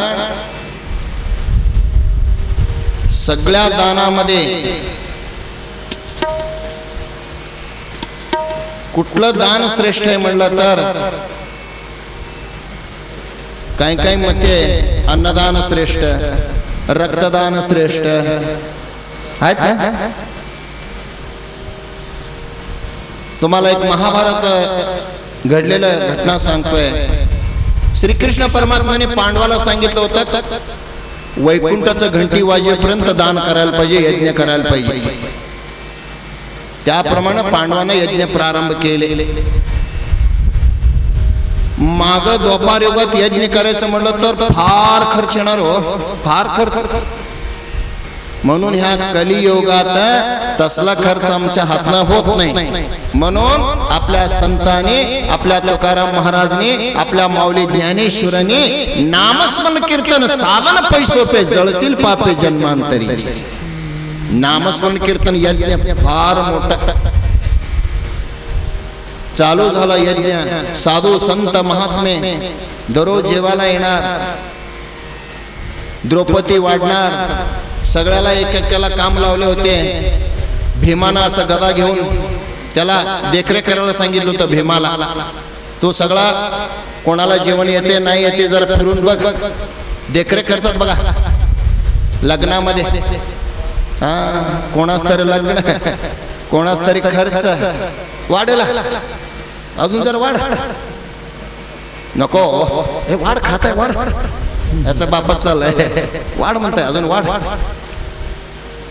A: सगळ्या दानामध्ये कुठलं दान श्रेष्ठ आहे म्हणलं तर काही काही मते अन्नदान श्रेष्ठ, रक्तदान श्रेष्ठ आहेत ना. तुम्हाला एक महाभारत घडलेलं घटना सांगतोय. श्रीकृष्ण परमात्माने पांडवाला सांगितलं होतं, वैकुंठाचं घंटी वाजेपर्यंत दान करायला पाहिजे, यज्ञ करायला पाहिजे. त्याप्रमाणे पांडवांना यज्ञ प्रारंभ केले. माग द्वापार युगात यज्ञ करायचं म्हणलं तर फार खर्च येणार हो, फार खर्च. म्हणून ह्या कलियुगात तसला खर्च आमच्या हातनं होत नाही. म्हणून आपल्या संतांनी, आपल्या तुकाराम महाराजने, आपल्या माऊली ज्ञानेश्वरांनी नामस्मरण कीर्तन साधन पैसोपे जळतील पापे जन्मांतरी. नामस्मरण कीर्तन यज्ञ फार मोठा चालू झाला. यज्ञ साधू संत महात्मे दररोज जेवायला येणार, द्रौपदी वाढणार, सगळ्याला एक एकाला काम लावले होते. भीमानं असं गदा घेऊन त्याला देखरेख करायला सांगितलं होतं. भीमाला तो सगळा कोणाला जेवण येते नाही येते जरा फिरून बघ, देखरेख करतात बघा लग्नामध्ये. हा कोणाच तरी लग्न, कोणाच तरी खर्च वाढेला, अजून जर वाढ नको, हे वाढ खाताय वाढ, याचा बापच चाललाय वाढ म्हणताय अजून वाढ.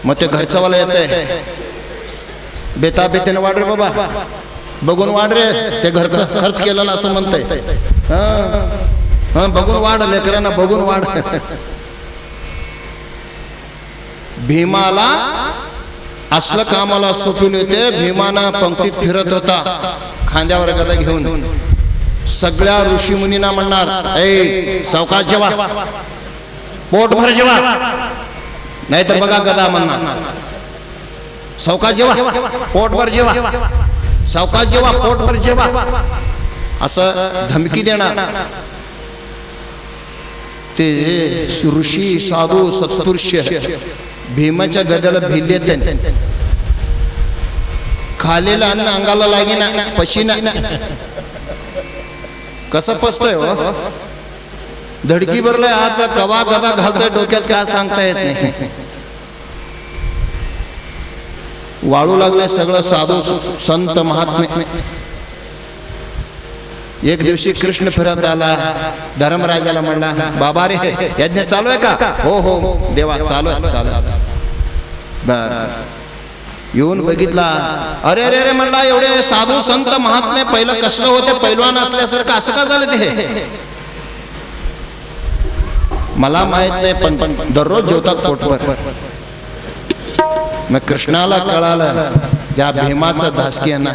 A: मग ते घरचं वाला येतंय, बेताबेतीने वाढ रे बाबा, बघून वाढ रे, ते घरचं खर्च केलेला असं म्हणतंय. हा बघून वाढ, लेकरांना बघून वाढ. भीमाला असलं कामाला सोपवले होते. भीमाना पंक्तीत फिरत होता खांद्यावर गदा घेऊन. सगळ्या ऋषी मुनींना म्हणणार, ए सावकाश जेवा, पोटभर जेवा, नाहीतर बघा गदा म्हणणार, सावकाश जेवा, पोटभर जेवा, सावकाश जेवा, पोटभर जेवा, असं धमकी देणार. ते ऋषी साधू सत्पुरुष भीमाच्या गद्याला भिले. खालेलं अन्न अंगाला लागेना, पशीना, कसं पचतंय हो, धडकी भरलंय आता कवा गदा घालतोय डोक्यात काय सांगता येत नाही. वाळू लागले सगळं साधू संत महात्मे. एक दिवशी कृष्ण फिरत आला, धर्मराजाला म्हणला, बाबा रे यज्ञ चालू आहे का? हो हो देवा चालू आहे, चालू आहे. बर येऊन बघितला, अरे अरे अरे म्हणला, एवढे साधू संत महात्मे पहिलं कसलं होते, पैलवान असल्यासारखं असं का झालं ते? मला माहित नाही, पण दररोज जेवतात पोटवर. मग कृष्णाला कळालं त्या भीमाचं धासकी यांना.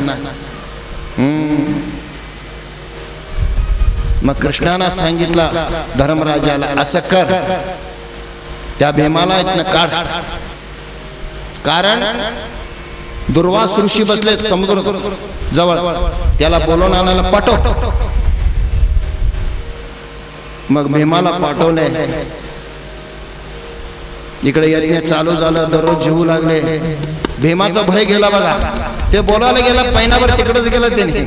A: मग कृष्णानं सांगितलं धर्मराजाला, असं कर, त्या भीमाला इथनं काढ. कारण दुर्वास ऋषी बसले समुद्र जवळ, त्याला बोलवून आणायला पाठव. मग भीमाला पाठवले. इकडे यज्ञ चालू झालं, दररोज जेवू लागले. भीमाचा भय गेला बघा, ते बोलायला गेला, महिनाभर तिकडेच गेलं त्याने.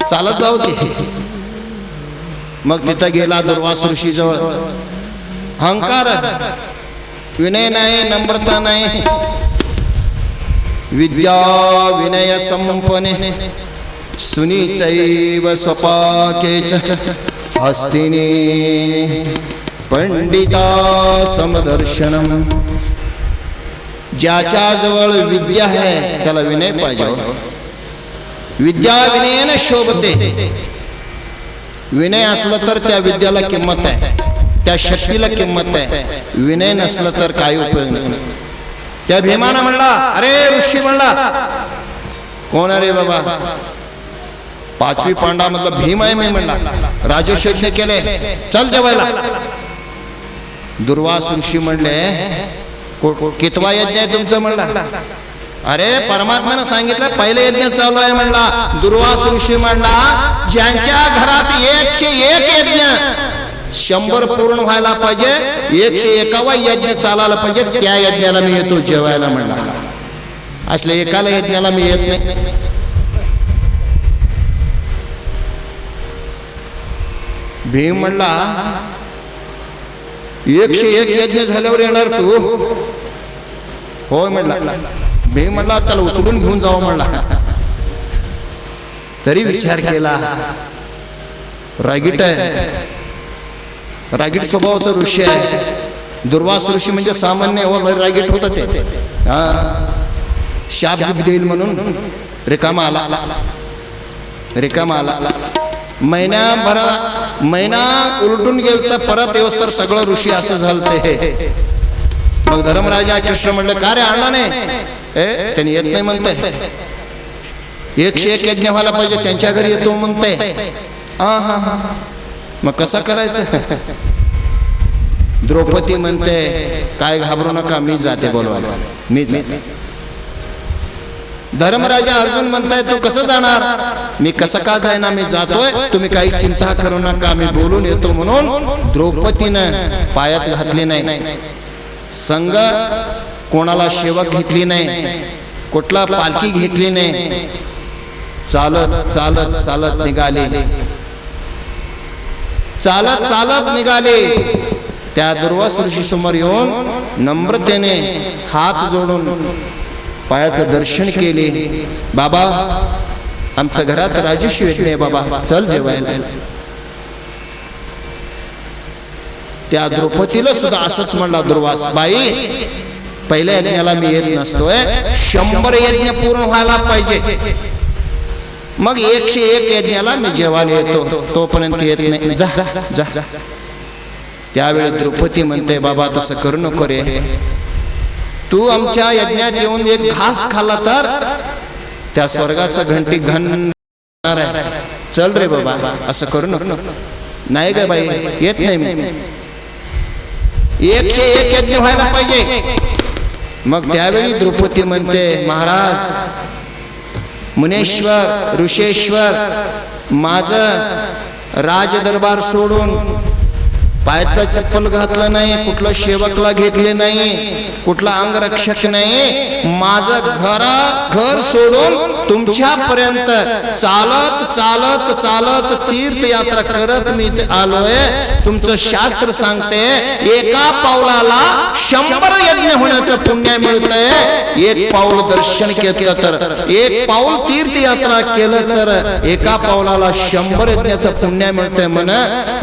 A: चालत जाऊ की. मग तिथं गेला दुर्वास ऋषी जवळ. अहंकार, विनय नाही, नम्रता नाही. विद्या विनय संपन्ने सुनीचैव स्वपाकेच हस्तिनी पंडिता समदर्शनम. ज्याच्या जवळ विद्या आहे त्याला विनय पाहिजे. विद्या विनयेन शोभते. विनय असलं तर त्या विद्याला किंमत आहे, त्या शक्तीला किंमत आहे. विनय नसलं तर काही उपयोग नाही. त्या भीमानं म्हणला, अरे ऋषी म्हणला, कोण अरे बाबा? पाचवी पांडा मधला भीम आहे मी म्हणला. राजोषयज्ञ केले, चल जेवायला. दुर्वास ऋषी म्हणले, कितवा यज्ञ आहे तुमचं म्हणला? अरे परमात्म्यानं सांगितलं पहिले यज्ञ चालू आहे म्हणला. दुर्वास ऋषी म्हणला, ज्यांच्या घरात 101 यज्ञ 100 पूर्ण व्हायला पाहिजे, 101वा यज्ञ चालायला पाहिजे, त्या यज्ञाला मी येतो जेवायला म्हणला. असल्या एकाला यज्ञाला मी येत नाही. भीम म्हणला, 101 यज्ञ झाल्यावर येणार तू? होय म्हणला. भीम म्हणला, त्याला उचलून घेऊन जावं म्हणला. तरी विचार केला, रागीट आहे, रागीट स्वभावाचा ऋषी आहे. दुर्वास ऋषी म्हणजे सामान्य रागीट होता ते. शाप देईल म्हणून रिकामा आला. महिना उलटून गेल तर परत येऊस तर सगळं ऋषी असं झालं ते. मग धर्मराजा कृष्ण म्हणलं, का रे आणला नाही? त्यांनी येत नाही म्हणते. 101 यज्ञ व्हायला पाहिजे, त्यांच्या घरी येतो म्हणते. मग कसं करायचं? द्रौपदी म्हणते काय घाबरू नका, मी जाते बोलवायला, मी जाते. धर्मराजा अर्जुन म्हणताय तू कसं जाणार? मी कसं का जाईना, मी जातोय, तुम्ही काही चिंता करू नका, मी बोलून येतो. म्हणून द्रौपदीनं पायात घातली नाही, संघ कोणाला सेवक घेतली नाही, कुठला पालखी घेतली नाही, चालत चालत चालत निघाले, चालत चालत निघाले. त्या दुर्वास ऋषी समोर येऊन नम्रतेने हात जोडून पायाचं दर्शन केले. बाबा आमच्या घरात राजेश्री यज्ञ आहे, बाबा चल जेवायला. त्या द्रौपदीला सुद्धा असंच म्हणला दुर्वास, बाई पहिल्या यज्ञाला मी येत नसतोय, 100 यज्ञ पूर्ण व्हायला पाहिजे, मग 101 यज्ञाला मी जेवायला येतो, तोपर्यंत येत नाही, जा जा जा. त्यावेळी द्रौपदी म्हणते बाबा तसं करू नको रे, तू आमच्या यज्ञात येऊन एक घास खाल्ला तर त्या स्वर्गाचं घंटी घणणार आहे, चल रे बाबा असं करू नको. नाही ग बाई येत नाही मी, 101 यज्ञ व्हायला पाहिजे. मग त्यावेळी द्रौपदी म्हणते महाराज, मुनेश्वर ऋषेश्वर, माझं राजदरबार सोडून पायातलं चप्पल घातलं नाही, कुठलं सेवकला घेतले नाही, कुठला अंगरक्षक नाही, माझं घर सोडून तुमच्यापर्यंत चालत चालत चालत तीर्थयात्रा करत मी आलोय. तुमचं शास्त्र सांगते एका पावलाला 100 यज्ञ होण्याचं पुण्य मिळतंय. एक पाऊल दर्शन केलं तर, एक पाऊल तीर्थयात्रा केलं तर एका पावलाला 100 यज्ञाचं पुण्य मिळतंय. म्हण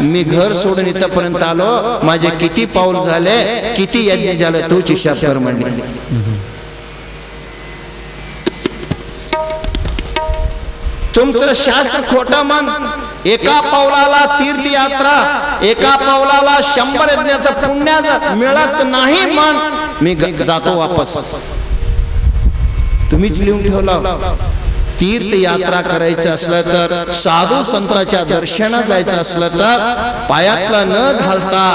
A: मी घर सोडून इथपर्यंत आलो, माझे किती पाऊल झाले, किती यज्ञ झाले, तूच हिसाब कर म्हणली. तुमचं शास्त्र खोटं म्हण, एका पावलाला तीर्थयात्रा, एका पावलाला 100 यज्ञाचं पुण्य मिळत नाही म्हण, मी जातो वापस. तुम्हीच लिहून ठेवलं, तीर्थयात्रा करायचं असलं तर, साधू संतांच्या दर्शनात जायचं असलं तर पायातला न घालता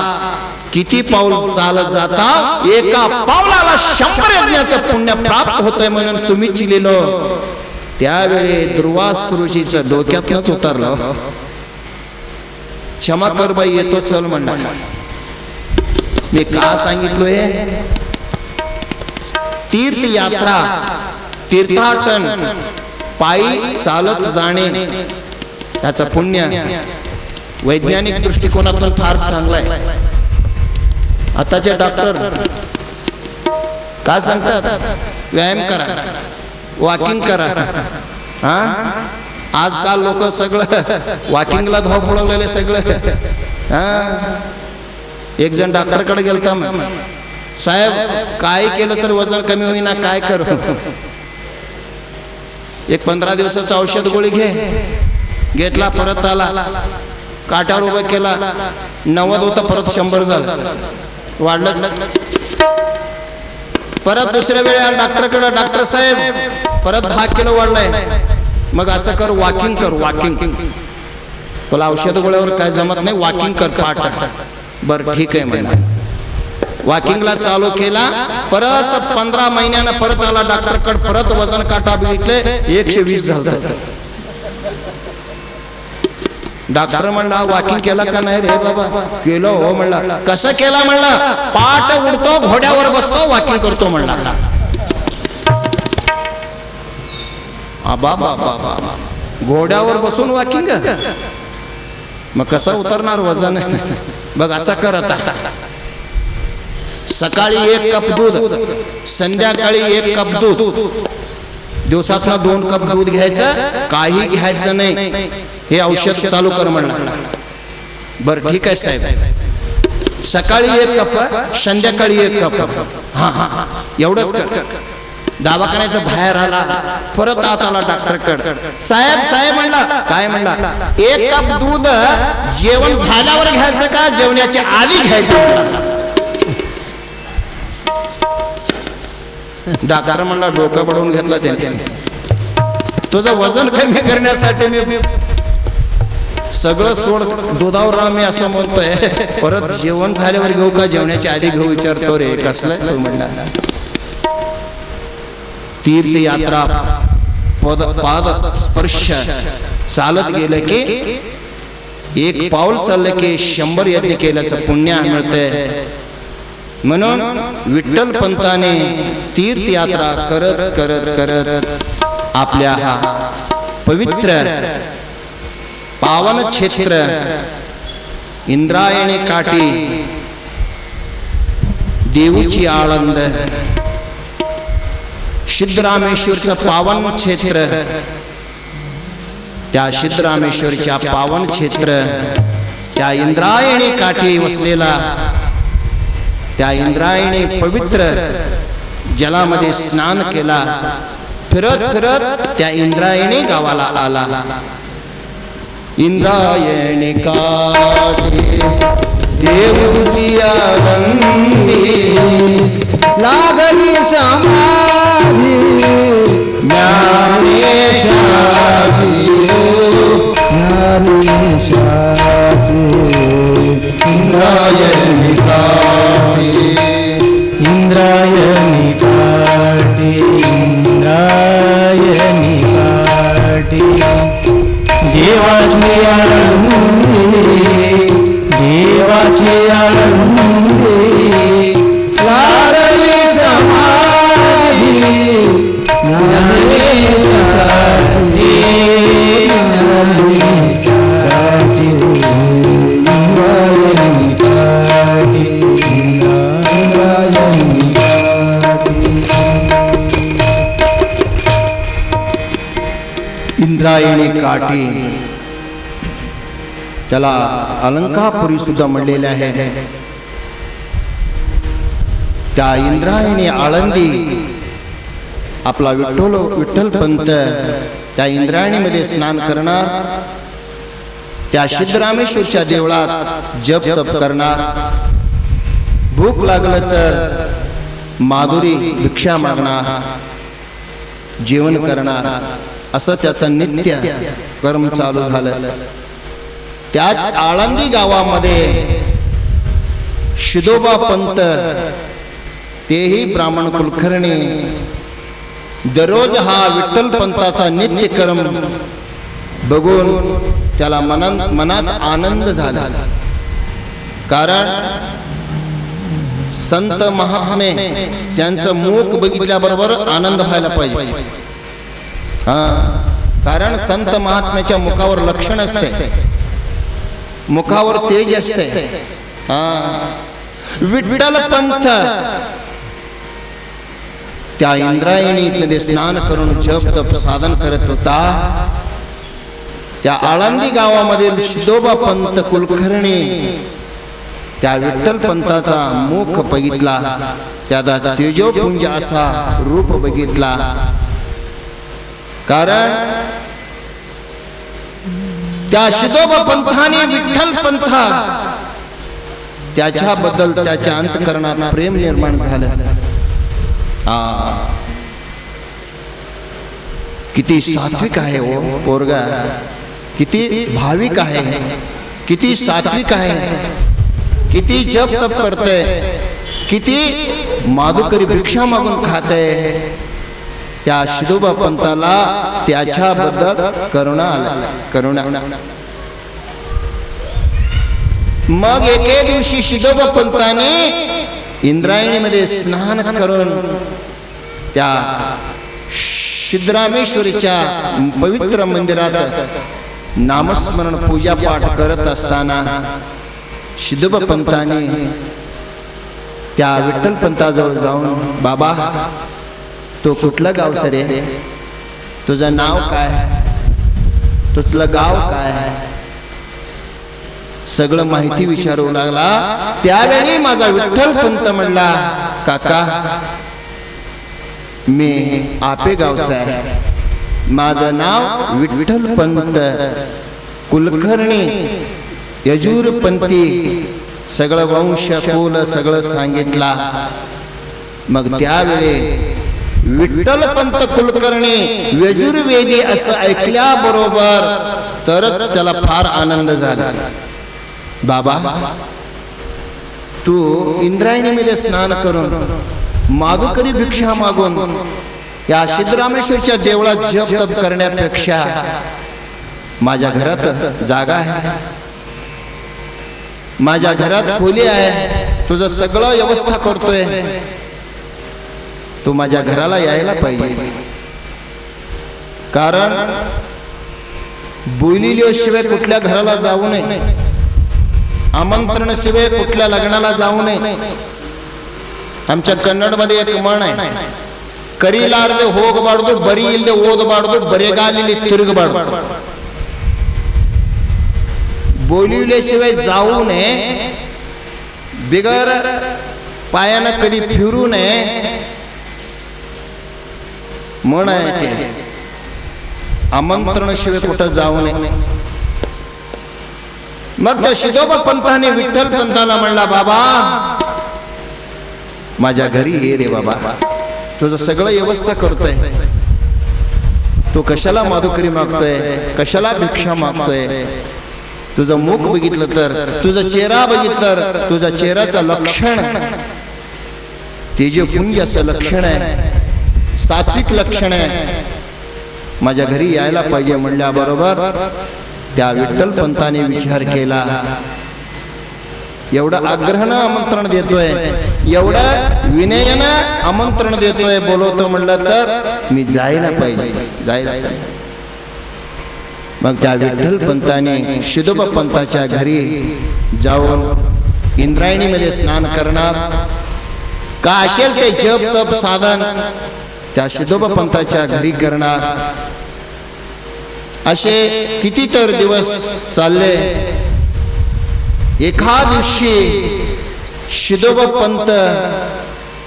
A: किती पाऊल चालत जाता, एका पावलाला 100 यज्ञाचं पुण्य प्राप्त होतंय म्हणून तुम्हीच लिहिलं. त्यावेळी दुर्वास ऋषीचं डोक्यातनच उतरलं, क्षमा कर बाई येतो चल म्हणला. मी का सांगितलोय, तीर्थयात्रा तीर्थाटन पायी चालत जाणे त्याचं पुण्य वैज्ञानिक दृष्टिकोनातून फार चांगला आहे. आताचे डॉक्टर काय सांगतात, व्यायाम करा, वॉकिंग करा. हा आजकाल लोक सगळं वॉकिंगला धाव पडवलेले सगळं. हा एक जण डॉक्टरकडे गेलता, साहेब काय केलं तर वजन कमी होईना, काय करू? एक 15 दिवसाचं औषध गोळी घेतला, परत आला, काट्यावर उभं केला, 90 होता, परत 100 झालं, वाढलंच. परत दुसऱ्या वेळेला डॉक्टरकडे, डॉक्टर साहेब परत 10 किलो वाढलाय, मग असं कर, वॉकिंग कर, वॉकिंग. तुला औषध गोळ्यावर काय जमत नाही, वॉकिंग कर पाठ. बरं ठीक आहे म्हणा, वॉकिंगला चालू केला. परत 15 महिन्यानं परत आला डॉक्टरकडे, परत वजन काटा बघितले, 120 झालं. डॉक्टर म्हणला वॉकिंग केला का नाही रे बाबा? केलं हो म्हणला. कसं केला म्हणला? पाठ उडतो, घोड्यावर बसतो, वॉकिंग करतो म्हणला. बाबा घोड्यावर बसून वॉकिंग, मग कसं उतरणार वजन? बघ असं करत, सकाळी 1 कप दूध, संध्याकाळी 1 कप दूध, दिवसातून 2 कप दूध घ्यायचं, काही घ्यायचं नाही, हे औषध चालू कर म्हणला. बरं ठीक आहे साहेब, सकाळी 1 कप, संध्याकाळी 1 कप. हा हा एवढंच कर. दवाखान्याचं बाहेर आला, परत आत आला डॉक्टरकडे. साहेब म्हणला. काय म्हणला? 1 कप दूध जेवण झाल्यावर घ्यायचं का जेवणाच्या आधी घ्यायचं? डॉक्टर म्हणला डोकं बडवून घेतला त्याने, तुझं वजन कमी करण्यासाठी मी सगळं सोड दुधावर राहा मी असं म्हणतोय. परत जेवण झाल्यावर घेऊ का जेवणाच्या आधी घेऊ विचारतो रे कसलं तो म्हणला. तीर्थयात्रा पाद स्पर्श चालत गेलं की एक पाऊल चाललं की 100 यज्ञ केल्याचं पुण्य मिळतंय. म्हणून विठ्ठल पंताने तीर्थयात्रा करत करत करत आपल्या हा पवित्र पावन क्षेत्र इंद्रायणी काठी देऊची आळंद सिद्धरामेश्वरचं पावन क्षेत्र त्या सिद्धरामेश्वरच्या पावन क्षेत्र त्या इंद्रायणी काठी वसलेला त्या इंद्रायणी पवित्र जलामध्ये स्नान केला. फिरत फिरत त्या इंद्रायणी गावाला आला. इंद्रायणी काठी देऊची आळंदी
B: लागली समाधी
A: ज्ञानेशाची इंद्रायणी काठी
B: इंद्रायणी काठी इंद्रायणी काठी देवाची आळंदी देवाची आळंदी लागली समाधी ज्ञानेशाची ज्ञानेशाची इंद्रायणी काठी इंद्रायणी काठी.
A: इंद्रायणी काठी त्याला अलंकापुरी सुद्धा म्हणलेले आहे. त्या इंद्रायणी आळंदी आपला विठ्ठल पंत त्या इंद्रायणीमध्ये स्नान करणार. त्या सिद्धरामेश्वरच्या देवळात जप तप करणार. भूक लागलं तर माधुरी भिक्षा मागणार, जेवण करणार. असं त्याचं नित्य कर्म चालू झालं. त्याच आळंदी गावामध्ये शिदोबा पंत तेही ब्राह्मण कुलकर्णी दररोज हा विठ्ठल पंताचा नित्य कर्म बघून त्याला मनात आनंद झाला. कारण संत महात्मे त्यांचं मुख बघितल्याबरोबर आनंद व्हायला पाहिजे. कारण संत महात्म्याच्या मुखावर लक्षण असते, मुखावर तेज असते. विठ्ठल पंत त्या इंद्रायणीमध्ये स्नान करून जप तप साधन करत होता. त्या आळंदी गावामधील शिदोबा पंत कुलकर्णी त्या विठ्ठल पंताचा मुख बघितला, त्याचा तेजोपुंज असा रूप बघितला. कारण त्या शिदोबा पंथाने विठ्ठल पंथा त्याच्याबद्दल त्याच्या अंतःकरणात प्रेम निर्माण झालं. किती सात्विक आहे ओ पोरगा, किती भाविक आहे, किती सात्विक आहे, किती जप तप करते, किती माधुकरी भिक्षा मागून खाते. त्या शिदोबा पंताला त्याच्याबद्दल करुणा आला. मग एके दिवशी शिदोबा पंताने इंद्रायणीमध्ये स्नान करून त्या सिद्धरामेश्वरीच्या पवित्र मंदिरात नामस्मरण पूजा पाठ करत असताना शिदोबा पंताने त्या विठ्ठल पंताजवळ जाऊन, बाबा तो कुठलं गाव सरे, तुझं नाव काय, तुझलं गाव काय, सगळं माहिती विचारू लागला. त्यावेळी माझा विठ्ठल पंत म्हणला, काका मी आपे गावचा आहे, माझं नाव विठ्ठल पंत कुलकर्णी यजुरपंथी, सगळं वंश कुल सगळं सांगितला. मग त्यावेळी विठ्ठल पंत कुलकर्णी यजुर्वेदी असं ऐकल्याबरोबर तरच त्याला फार आनंद झाला. बाबा, तू इंद्रायणीमध्ये स्नान करून माधुकरी भिक्षा मागून या सिद्धरामेश्वरच्या देवळात जप तप करण्यापेक्षा माझ्या घरात जागा आहे, माझ्या घरात खोली आहे, तुझं सगळं व्यवस्था करतोय, तू माझ्या घराला यायला पाहिजे. कारण बोलिल्याशिवाय कुठल्या घराला जाऊ नये, आमंत्रण शिवाय कुठल्या लग्नाला जाऊ नये. आमच्या कन्नडमध्ये एक म्हण आहे, करीलारदे होगबार्ದು बरी इल्दे ಓದಬಾರ್ದು बरेगाली तिरगबार्ದು. बोलिल्याशिवाय जाऊ नये, बिगर पायानं कधी फिरू नये म्हण आहे ते. आमंत्रणाशिवाय कुठं जाऊ नये. मग त्या शिदोबा पंताने विठ्ठल पंताला म्हणला, बाबा माझ्या घरी ये रे बाबा, तुझं सगळं व्यवस्था करतोय, तू कशाला माधुकरी मागतोय, कशाला भिक्षा मागतोय. तुझं मुख बघितलं तर, तुझं चेहरा बघितलं तर, तुझ्या चेहऱ्याचं लक्षण तेजपुंज असं लक्षण आहे, सात्विक लक्षण आहे. माझ्या घरी यायला पाहिजे म्हणल्याबरोबर त्या विठ्ठल पंताने विचार केला, एवढं आग्रहानं आमंत्रण देतोय, एवढं विनयानं आमंत्रण देतोय, बोलवतो म्हणलं तर मी जायला पाहिजे, जायला पाहिजे. मग त्या विठ्ठल पंताने शिदोबा पंताच्या घरी जाऊन इंद्रायणीमध्ये स्नान करणार. का असेल ते जप तप साधन त्या शिदोबा पंताच्या घरी करणार. असे कितीतर दिवस चालले. एका दिवशी शिदोबा पंत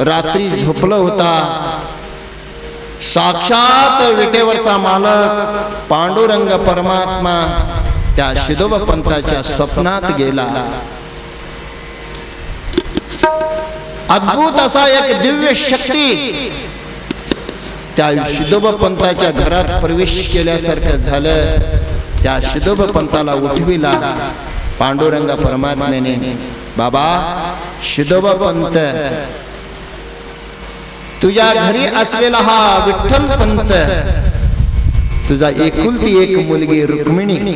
A: रात्री झोपला होता. साक्षात विटेवरचा मालक पांडुरंग परमात्मा त्या शिदोबा पंताच्या स्वप्नात गेला. अद्भुत असा एक दिव्य शक्ती त्या शिदोबा पंताच्या घरात प्रवेश केल्यासारखं झालं. त्या शिदोबा पंताला उठविला पांडुरंग परमात्म्याने. बाबा शिदोबा पंत, तुझ्या घरी असलेला हा विठ्ठल पंत, तुझा एकुलती एक मुलगी रुक्मिणी,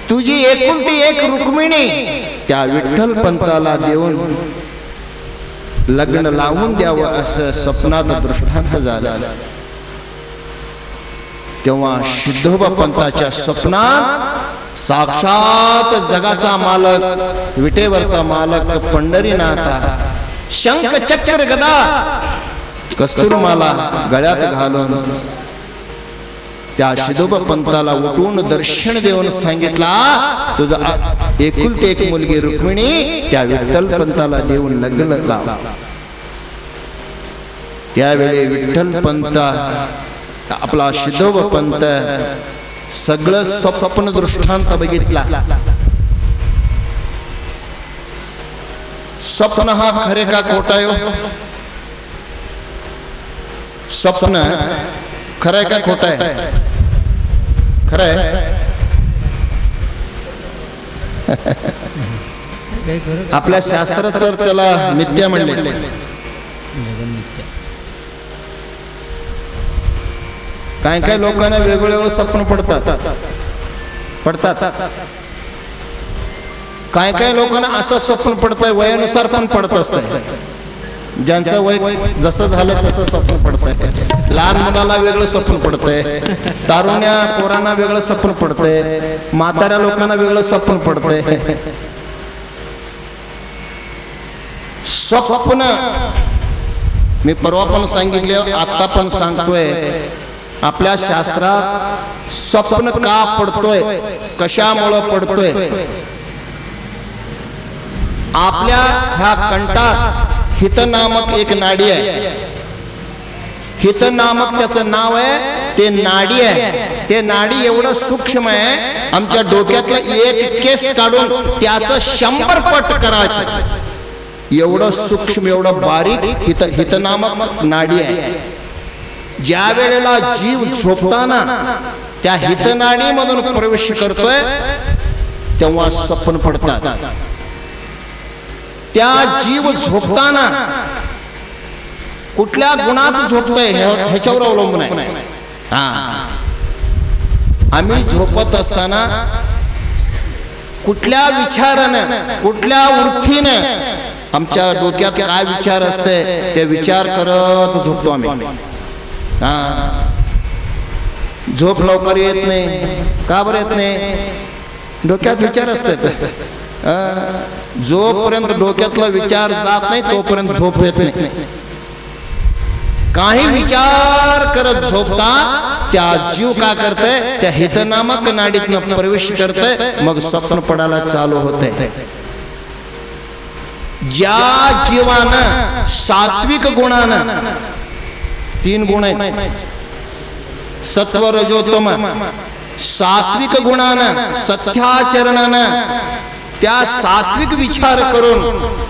A: तुझी एकुलती एक रुक्मिणी त्या विठ्ठल पंताला देऊन लग्न लावून द्यावं असं स्वप्नात दृष्टांत झालं. तेव्हा शिदोबा पंताच्या स्वप्नात साक्षात जगाचा मालक, विटेवरचा मालक पंढरीनाथ शंख चक्र गदा कस्तुरमाला गळ्यात घालून त्या शिदोबा पंताला उठून दर्शन देऊन सांगितला, तुझा एकुलती एक मुलगी रुक्मिणी त्या विठ्ठल पंताला देऊन लग्न लाव. त्यावेळी विठ्ठल पंत आपला शिदोबा पंत सगळं स्वप्न दृष्टांत बघितला. स्वप्न हा खरे का खोटा आहे? स्वप्न खरं का खोटा आहे? खरं आहे. आपल्या शास्त्रात तर त्याला मिथ्या म्हणले. काय काय लोकांना वेगवेगळे स्वप्न पडतात. काय काय लोकांना असं स्वप्न पडतंय, वयानुसार पण पडत असतंय. ज्यांचं वय जसं झालं तसं स्वप्न पडतंय. लहान मुलाला वेगळं स्वप्न पडतंय, तारुण्या पोरांना वेगळं स्वप्न पडतंय, म्हाताऱ्या लोकांना वेगळं स्वप्न पडतंय. स्वप्न मी परवा पण सांगितले, आता पण सांगतोय, आपल्या शास्त्रात स्वप्न का पडतोय, कशामुळं पडतोय. आपल्या ह्या कंठात हित नामक एक नाडी आहे. हित नामक त्याचं नाव आहे. ते नाडी आहे. ते नाडी एवढं सूक्ष्म आहे, आमच्या डोक्यातलं एक केस काढून त्याचं 100 पट करायचं. एवढं सूक्ष्म, एवढं बारीक हित नामक नाडी आहे. ज्या वेळेला जीव झोपताना त्या हितनाडीमधून प्रवेश करतोय तेव्हा स्वप्न पडतात. त्या जीव झोपताना कुठल्या गुणात झोपतोय ह्याच्यावर अवलंबून आहे. आम्ही झोपत असताना कुठल्या विचारानं कुठल्या वृत्तीनं आमच्या डोक्यात काय विचार असते ते विचार करत झोपतो आम्ही. झोप लवकर येत नाही. का बरं येत नाही? डोक्यात विचार असतात. जोपर्यंत डोक्यातला विचार जात नाही तोपर्यंत झोप येत नाही. काही विचार करत झोपता त्या जीव का करतय? त्या हितनामक नाडीतनं प्रवेश करतय, मग स्वप्न पडायला चालू होते. ज्या जीवानं सात्विक गुणानं 3 गुण आहेत, सत्व रजोतम, सात्विक गुणानं सत्याचरणानं त्या सात्विक विचार करून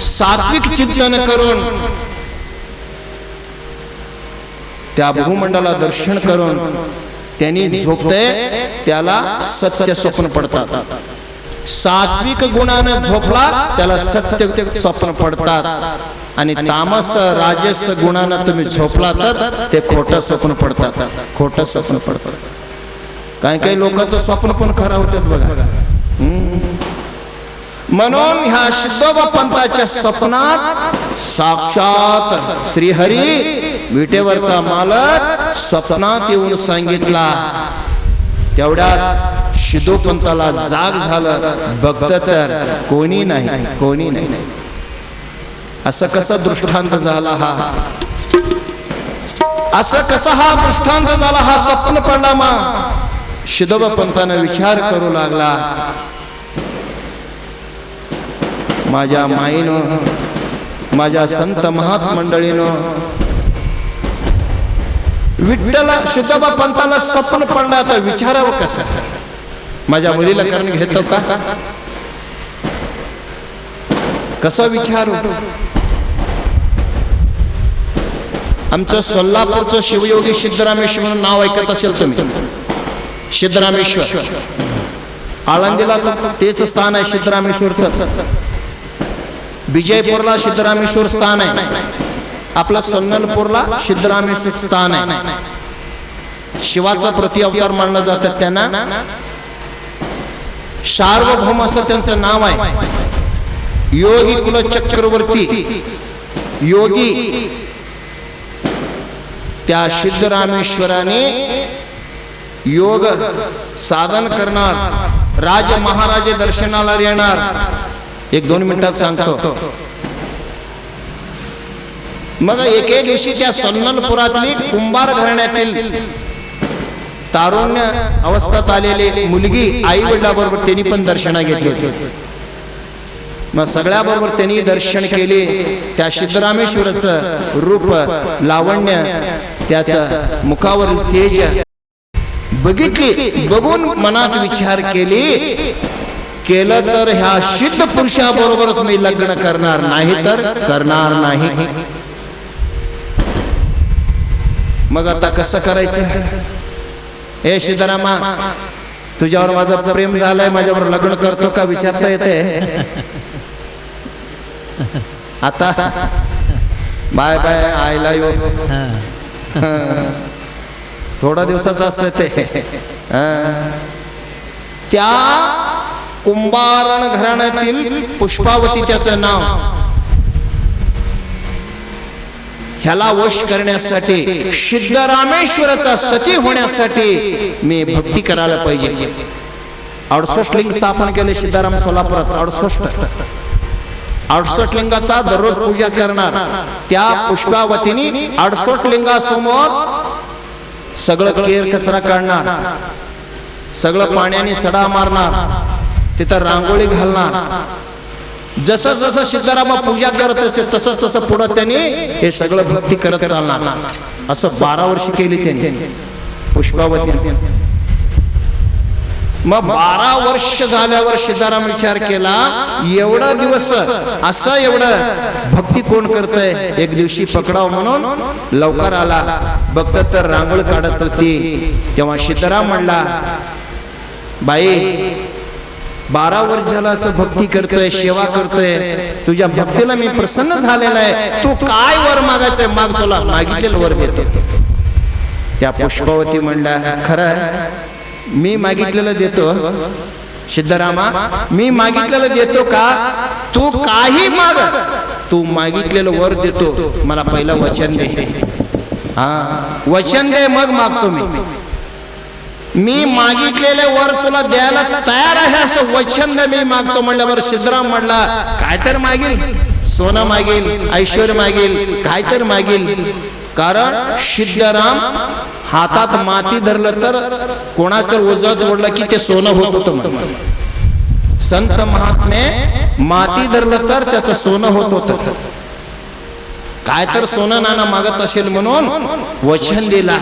A: सात्विक चिंतन करून त्या भूमंडला दर्शन करून त्यांनी झोपते त्याला सत्य स्वप्न पडतात. सात्विक गुणानं झोपला त्याला सत्य स्वप्न पडतात. आणि तामस राजस गुणानं तुम्ही झोपला तर ते खोटं स्वप्न पडतात. खोटं स्वप्न पडतात. काही लोकांचं स्वप्न पण खरं होतात बघा. म्हणून ह्या सिद्धोबा पंथाच्या स्वप्नात साक्षात श्रीहरी विटेवरचा मालक स्वप्नात येऊन सांगितला. तेवढ्यात सिद्धोपंताला जाग झालं. बघत तर कोणी नाही, कोणी नाही. असं कसा दृष्टांत झाला हा? असं कसा हा दृष्टांत झाला? हा स्वप्न पडला. मग सिद्धोबा पंतानं विचार करू लागला. माझ्या माईनं, माझ्या संत महात्मंडळीनं विठ्ठल सिद्धोबा पंताला स्वप्न पडला तर विचारावं कसं? माझ्या मुलीला करून घेतो का? कसं विचारू? आमचं सोलापूरचं शिवयोगी सिद्धरामेश्वर म्हणून नाव ऐकत असेल तुम्ही. सिद्धरामेश्वर आळंदीला तेच स्थान आहे सिद्धरामेश्वरचं. विजयपूरला सिद्धरामेश्वर स्थान आहे. आपला सन्नलपूरला सिद्धरामेश्वर स्थान आहे. शिवाचा प्रति अवतार मानलं जातं त्यांना. सार्वभौम असं त्यांचं नाव आहे. योगी कुल चक्रवर्ती योगी त्या सिद्धरामेश्वराने योग साधन करणार. राज महाराजे दर्शनाला येणार. 1-2 मिनिटात सांगतो. मग एके दिवशी त्या सन्नलपुरातली कुंभार घराण्यातील तारुण्य अवस्थेत आलेली मुलगी आई वडिलाबरोबर त्यांनी पण दर्शना घेतली होती. मग सगळ्या बरोबर त्यांनी दर्शन केले. त्या सिद्धरामेश्वराचं रूप, लावण्य, त्याचं मुखावरील तेज बघितली. बघून मनात विचार केलं तर ह्या सिद्ध पुरुषाबरोबरच मी लग्न करणार, नाही तर करणार नाही. मग आता कसं करायचं? हे सिद्धरामा, तुझ्यावर माझं प्रेम झालंय, माझ्यावर लग्न करतो का विचारता येते. आता बाय बाय आयला यो थोडा दिवसाचं असतं ते. त्या कुंभारण घराण्यातील पुष्पावती त्याचं नाव. ह्याला वश करण्यासाठी, सिद्धरामेश्वराचा सती होण्यासाठी मी भक्ती करायला पाहिजे. 68 लिंग स्थापन केले सिद्धाराम सोलापुरात. 68 लिंगाचा दररोज पूजा करणार. त्या पुष्पावतीने 68 लिंगासमोर सगळं केर कचरा काढणार, सगळं पाण्याने सडा मारणार, तिथं रांगोळी घालणार. जसं जसं सिद्धरामा पूजा करत असे तसं तसं पुढं त्यांनी हे सगळं भक्ती करत चालणार. असं 12 वर्ष केली त्यांनी पुष्पावती. मग 12 वर्ष झाल्यावर सिद्धाराम विचार केला, एवढा दिवस असं एवढं भक्ती कोण करतंय, एक दिवशी पकडाव म्हणून लवकर आला. बघत तर रांगोळी काढत होती. तेव्हा सिद्धाराम म्हणला, बाई 12 वर्ष झालं असं भक्ती करतोय, सेवा करतोय, तुझ्या भक्तीला मी प्रसन्न झालेला आहे, तू काय वर मागायचंय माग, तुला मागितलेलं वर देतो. त्या पुष्पावती म्हणल्या, खरं मी मागितलेलं देतो सिद्धरामा, मी मागितलेलं देतो का, तू काही माग, तू मागितलेलं वर देतो, मला पहिलं वचन दे. हा वचन दे मग मागतो मी मागितलेले वर तुला द्यायला तयार आहे असं वचन दे मी मागतो. म्हणल्यावर सिद्धराम म्हणला, काय तर मागील, सोनं मागील, ऐश्वर्य मागील, काय तर मागील. कारण सिद्धराम हातात माती धरलं तर कोणाच तर ओझं ओढलं की ते सोनं होत होतं. संत महात्मे माती धरलं तर त्याचं सोनं होत होतं. काय तर सोनं नाना मागत असेल म्हणून वचन दिला,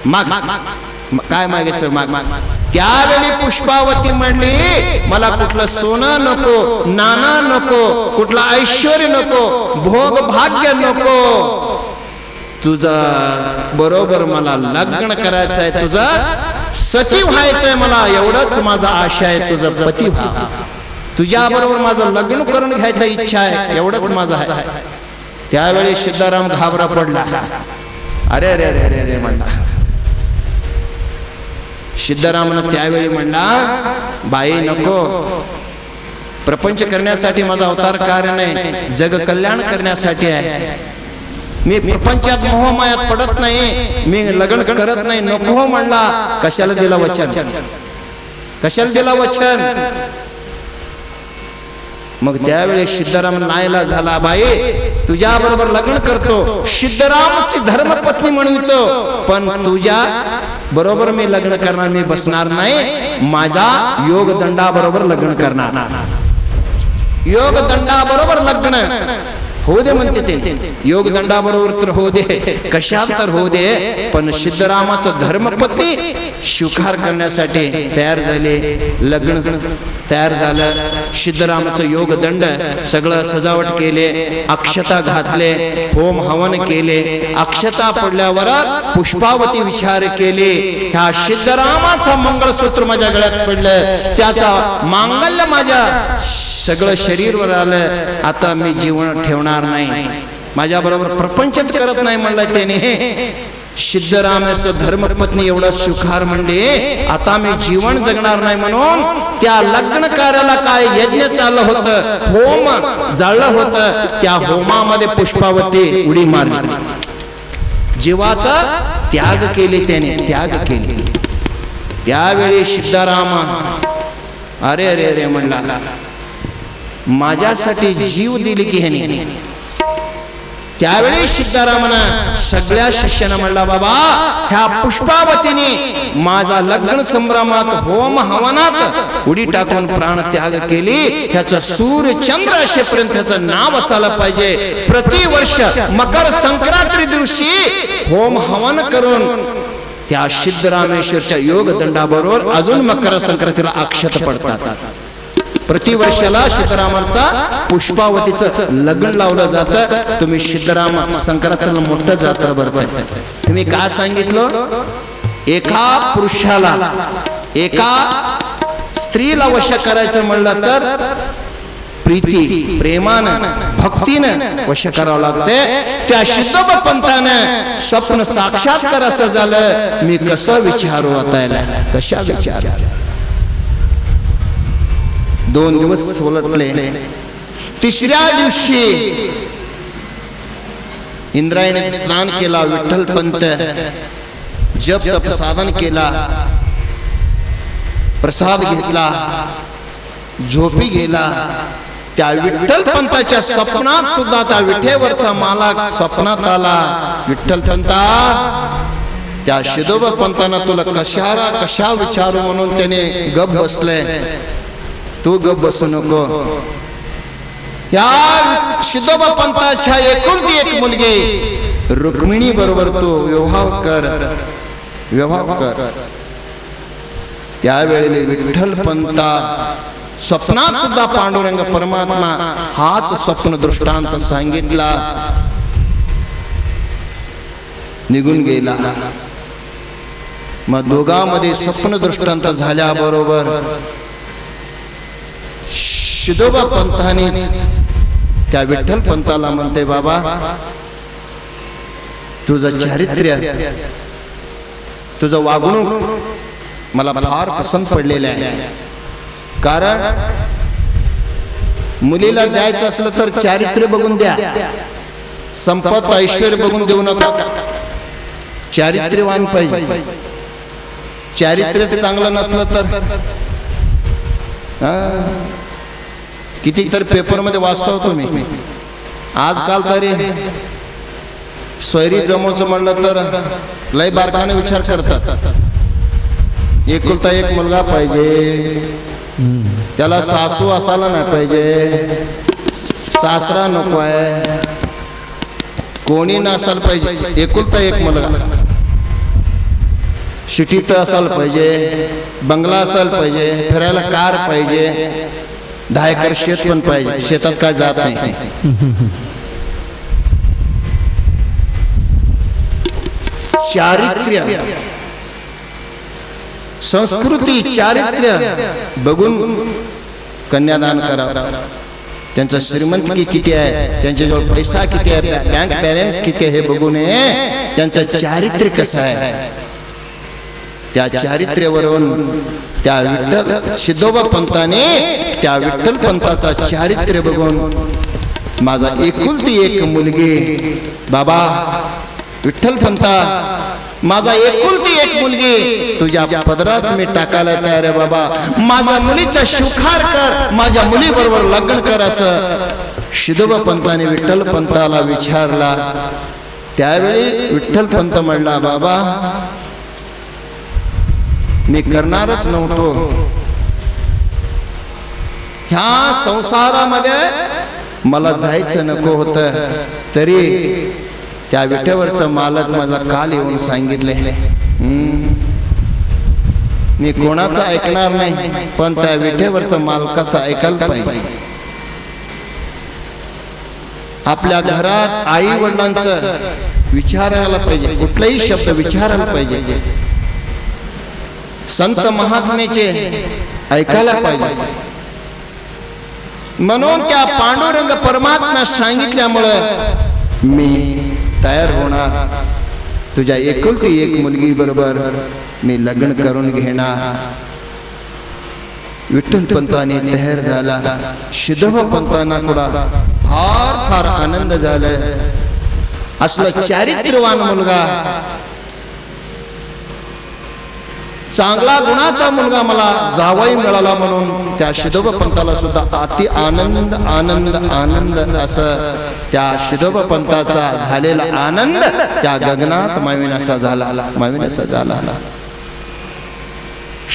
A: माग, काय मागायचं माग. त्यावेळी पुष्पावती म्हणली, मला कुठलं सोनं नको, नाना नको, कुठलं ऐश्वर्य नको, भोग भाग्य नको, तुझा बरोबर मला लग्न करायचं आहे, तुझा सती व्हायचंय, मला एवढंच माझा आशा आहे, तुझं पती व्हा, तुझ्या बरोबर माझं लग्न करून घ्यायचा इच्छा आहे, एवढंच माझं आहे. त्यावेळी सिद्धाराम घाबरा पडला. अरे रे रे रे रे म्हणला. सिद्धरामनं त्यावेळी म्हणला, बाई नको, प्रपंच करण्यासाठी माझा अवतार कार्य नाही, जग कल्याण करण्यासाठी आहे. मी प्रपंचात मोहमायात पडत नाही, मी लग्न करत नाही, नको म्हणला. कशाला दिला वचन, कशाला दिला वचन. मग त्यावेळी सिद्धराम नायला झाला, बाई तुझ्या बरोबर लग्न करतो, सिद्धरामची धर्मपत्नी म्हणतो, पण तुझ्या बरोबर मी लग्न करणार, मी बसणार नाही, माझा योगदंडा बरोबर लग्न करणार, योगदंडा बरोबर लग्न होऊ दे म्हणते ते. योगदंडा बरोबर तर होऊ दे, कशात तर होऊ दे, पण सिद्धरामाचं धर्मपत्नी स्वीकार करण्यासाठी तयार झाले. लग्न तयार झालं. सिद्धरामाचं योगदंड सगळं सजावट केले, अक्षता घातले, होम हवन केले. अक्षता पडल्यावर पुष्पावती विचार केले, ह्या सिद्धरामाचं मंगळसूत्र माझ्या गळ्यात पडलं, त्याचा मांगल्य माझ्या सगळं शरीरवर आलं, आता मी जीवन ठेवणार नाही, माझ्या बरोबर प्रपंचच करत नाही म्हणलं त्याने. सिद्धरामाचं धर्मपत्नी एवढं स्वीकार म्हणजे आता मी जीवन जगणार नाही म्हणून त्या लग्न कार्याला काय यज्ञ चाललं होतं, होम जाळलं होतं, त्या होमामध्ये पुष्पावती उडी मारली, जीवाचा त्याग केले, त्याने त्याग केले. त्यावेळी सिद्धराम अरे अरे अरे म्हणला, माझ्यासाठी जीव दिली की ह्याने. त्यावेळी सिद्धरामानं सगळ्या शिष्यांना म्हणला, बाबा ह्या पुष्पावतीने माझा लग्न संभ्रमात होम हवनात उडी टाकून प्राण त्याग केली, ह्याचं सूर्य चंद्र असेपर्यंत ह्याचं नाव असायला पाहिजे. प्रतिवर्ष मकर संक्रांती दिवशी होम हवन करून त्या सिद्धरामेश्वरच्या योगदंडाबरोबर अजून मकर संक्रांतीला अक्षत पडतात. प्रतिवर्षाला सिद्धरामाचा पुष्पावतीचं लग्न लावलं जातं. तुम्ही सिद्धराम संक्रांतीला मोठं जात्रा भरताय. तुम्ही काय सांगितलं, एका पुरुषाला एका स्त्रीला वश करायचं म्हणलं तर प्रीती प्रेमानं भक्तीनं वश करावं लागते. त्या सिद्धोबा पंथानं स्वप्न साक्षात्कार असं झालं, मी कसं विचारू आता, कशा विचार. 2 दिवस उलटले. तिसऱ्या दिवशी इंद्रायणी स्नान केला, विठ्ठल पंत जप तप साधन केला, प्रसाद घेतला, झोपी गेला. त्या विठ्ठल पंताच्या स्वप्नात सुद्धा त्या विठेवरचा मालक स्वप्नात आला. विठ्ठल पंता, त्या सिद्धोबा पंतांना तुला कशा विचारू म्हणून त्याने गप बसले. तू गप बसू नको. या सिद्धोबा पंताच्या एकुलती एक मुलगी रुक्मिणी बरोबर तू विवाह कर, विवाह कर. त्यावेळेला विठ्ठल पंता स्वप्नात सुद्धा पांडुरंग परमात्मा हाच स्वप्न दृष्टांत सांगितला, निघून गेला. मग दोघांमध्ये स्वप्न दृष्टांत झाल्याबरोबर शिदोबा पंतानेच त्या विठ्ठल पंताला म्हणते, बाबा तुझं चारित्र्य, तुझं वागणूक मला फार पसंत पडलेलं आहे. कारण मुलीला द्यायचं असलं तर चारित्र्य बघून द्या, संपत ऐश्वर्य बघून देऊ नका. चारित्र्यवान पाहिजे. चारित्र्य चांगलं नसलं तर किती तर पेपरमध्ये वाचतो होतो मी. आजकाल तरी सोयरी जमवचं म्हणलं तर लय बारकाने विचार करतात. एकुलता एक मुलगा पाहिजे, त्याला सासू असायला नाही पाहिजे, सासरा नको आहे, कोणी नसायला पाहिजे, एकुलता एक मुलगा, शिटीत असायला पाहिजे, बंगला असायला पाहिजे, फिरायला कार पाहिजे, 10 एकर शेत पण पाहिजे, शेतात काय जात नाही. चारित्र्य, संस्कृती, चारित्र्य बघून कन्यादान करा. त्यांचं श्रीमंतकी किती आहे, त्यांच्याजवळ पैसा किती आहे, बँक बॅलन्स किती आहे हे बघू नये, त्यांचं चारित्र्य कसं आहे. त्या चारित्र्यावरून त्या विठ्ठल सिद्धोबा पंताने त्या विठ्ठल पंताचा चारित्र्य बघून माझा एकुलती एक मुलगी, बाबा विठ्ठल पंता माझा एकुलती एक मुलगी तुझ्या पदरात मी टाकायला तयार आहे. बाबा माझ्या मुलीचा शुखार कर, माझ्या मुलीबरोबर लग्न कर, असं सिद्धोबा पंताने विठ्ठल पंताला विचारला. त्यावेळी विठ्ठल पंत म्हणला, बाबा मी करणारच नव्हतो. ह्या संसारामध्ये मला जायचं नको होतं, तरी त्या विठेवरचं मालक मला काल येऊन सांगितले, मी कोणाचं ऐकणार नाही, पण त्या विठेवरचं मालकाचं ऐकायला पाहिजे. आपल्या घरात आई वडिलांचं विचारायला पाहिजे, कुठलाही शब्द विचारायला पाहिजे, संत महात्म्याचे ऐकायला पाहिजे. म्हणून त्या पांडुरंग परमात्मा सांगितल्यामुळं मी तयार होणार, तुझ्या एकुलती एक मुलगी बरोबर मी लग्न करून घेणार. विठ्ठल पंताने तयार झाला. सिद्धोबा पंतांना कुडा फार फार आनंद झाला. असलं चारित्र्यवान मुलगा, चांगला गुणाचा मुलगा मला जावई मिळाला म्हणून त्या सिद्धोबा पंताला सुद्धा अति आनंद आनंद आनंद. असं त्या सिद्धोबा पंताचा झालेला आनंद त्या गगनात माविनासा झाला, माविनासा झाला.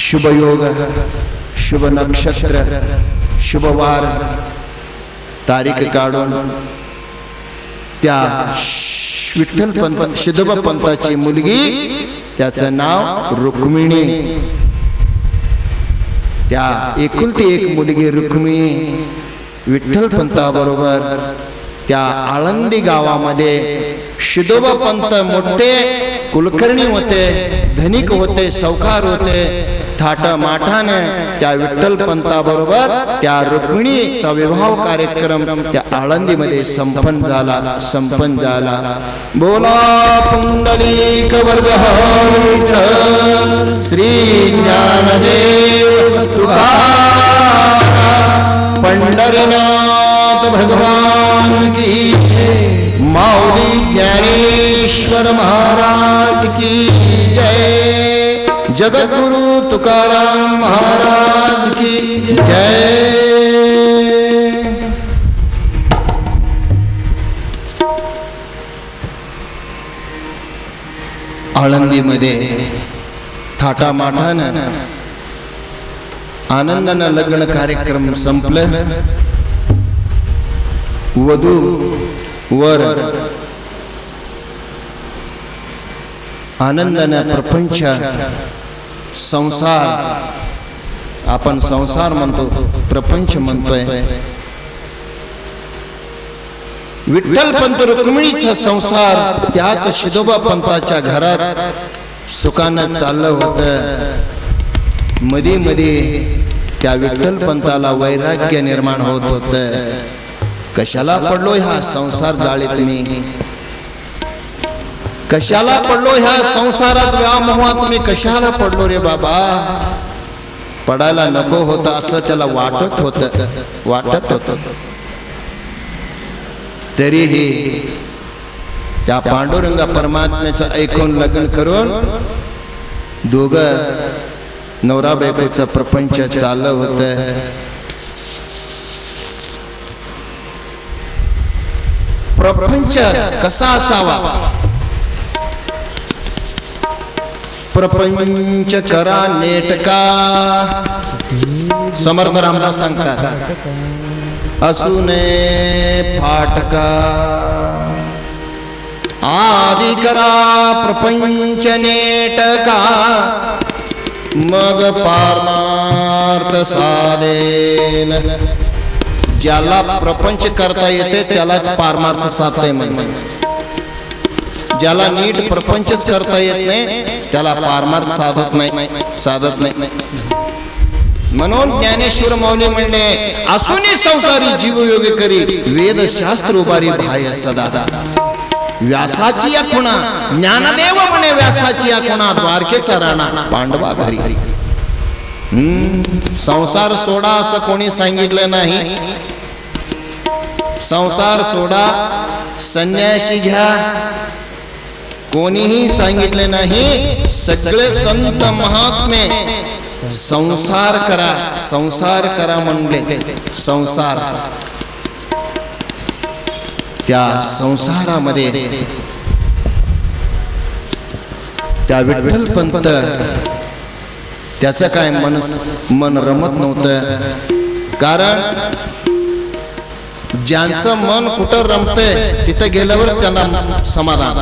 A: शुभ योग, शुभ नक्षत्र, शुभ वार तारीख काढून त्या विठ्ठल पंत सिद्धोबा पंताची मुलगी, त्याचं नाव रुक्मिणी, त्या एकुलती एक मुलगी रुक्मिणी विठ्ठल पंताबरोबर त्या आळंदी गावामध्ये सिद्धोबा पंत मोठे कुलकर्णी होते, धनिक होते, सावकार होते. थाटामाटाने त्या विठ्ठल पंताबरोबर त्या रुक्मिणीचा विवाह कार्यक्रम त्या आळंदीमध्ये संपन्न झाला. बोला पुंडलिक वरद विठ्ठल श्री ज्ञानदेव तुकाराम, पंढरीनाथ भगवान की, माऊली ज्ञानेश्वर महाराज की जय. जगद्गुरु तुकाराम महाराज की जय. आळंदीमध्ये थाटामाटानं आनंदानं लग्न कार्यक्रम संपलं. वधू वर आनंदानं प्रपंच संसार, आपण संसार म्हणतो, प्रपंच म्हणतोय. विठ्ठलपंत रुक्मिणीचा संसार त्याच शिदोबा पंताच्या घरात सुखानं चाललं होतं. मध्ये मध्ये त्या विठ्ठलपंताला वैराग्य निर्माण होत होतं. कशाला पडलो ह्या संसार जाळीत मी, कशाला पडलो ह्या संसारात व्यामोहात मी, कशाला पडलो रे बाबा. पडायला नको होतं असं त्याला वाटत होतं. तरीही त्या पांडुरंग परमात्म्याचं ऐकून लग्न करून दोघं नवरा बायकोचं प्रपंच चाललं होतं. प्रपंच कसा असावा, प्रपंच करा नेटका. समर्थ रामदास सांगतात, असू नये फाटका. आदि करा प्रपंच नेटका, मग पारमार्थ साधेल. ज्याला प्रपंच करता येते त्यालाच पारमार्थ साधता येते. ज्याला नीट प्रपंचच करता येत नाही त्याला पारमार्थ साधत नाही. म्हणून ज्ञानेश्वर माऊली म्हणले, असुनी संसारी जीवयोगी करी, वेदशास्त्र उभारी बाह्य सदा. व्यासाची या खुणा, ज्ञानदेव म्हणे व्यासाची या खुणा, द्वारकेचा राणा पांडवा घरी. संसार सोडा असं कोणी सांगितलं नाही. संसार सोडा, संन्यासी घ्या, कोणीही सांगितले नाही. सगळे संत महात्मे संसार करा म्हणले. संसार, त्या संसारामध्ये त्या विठ्ठलपंत त्याचं काय मन रमत नव्हतं. कारण ज्यांचं मन कुठं रमतंय तिथं गेल्यावर त्यांना समाधान.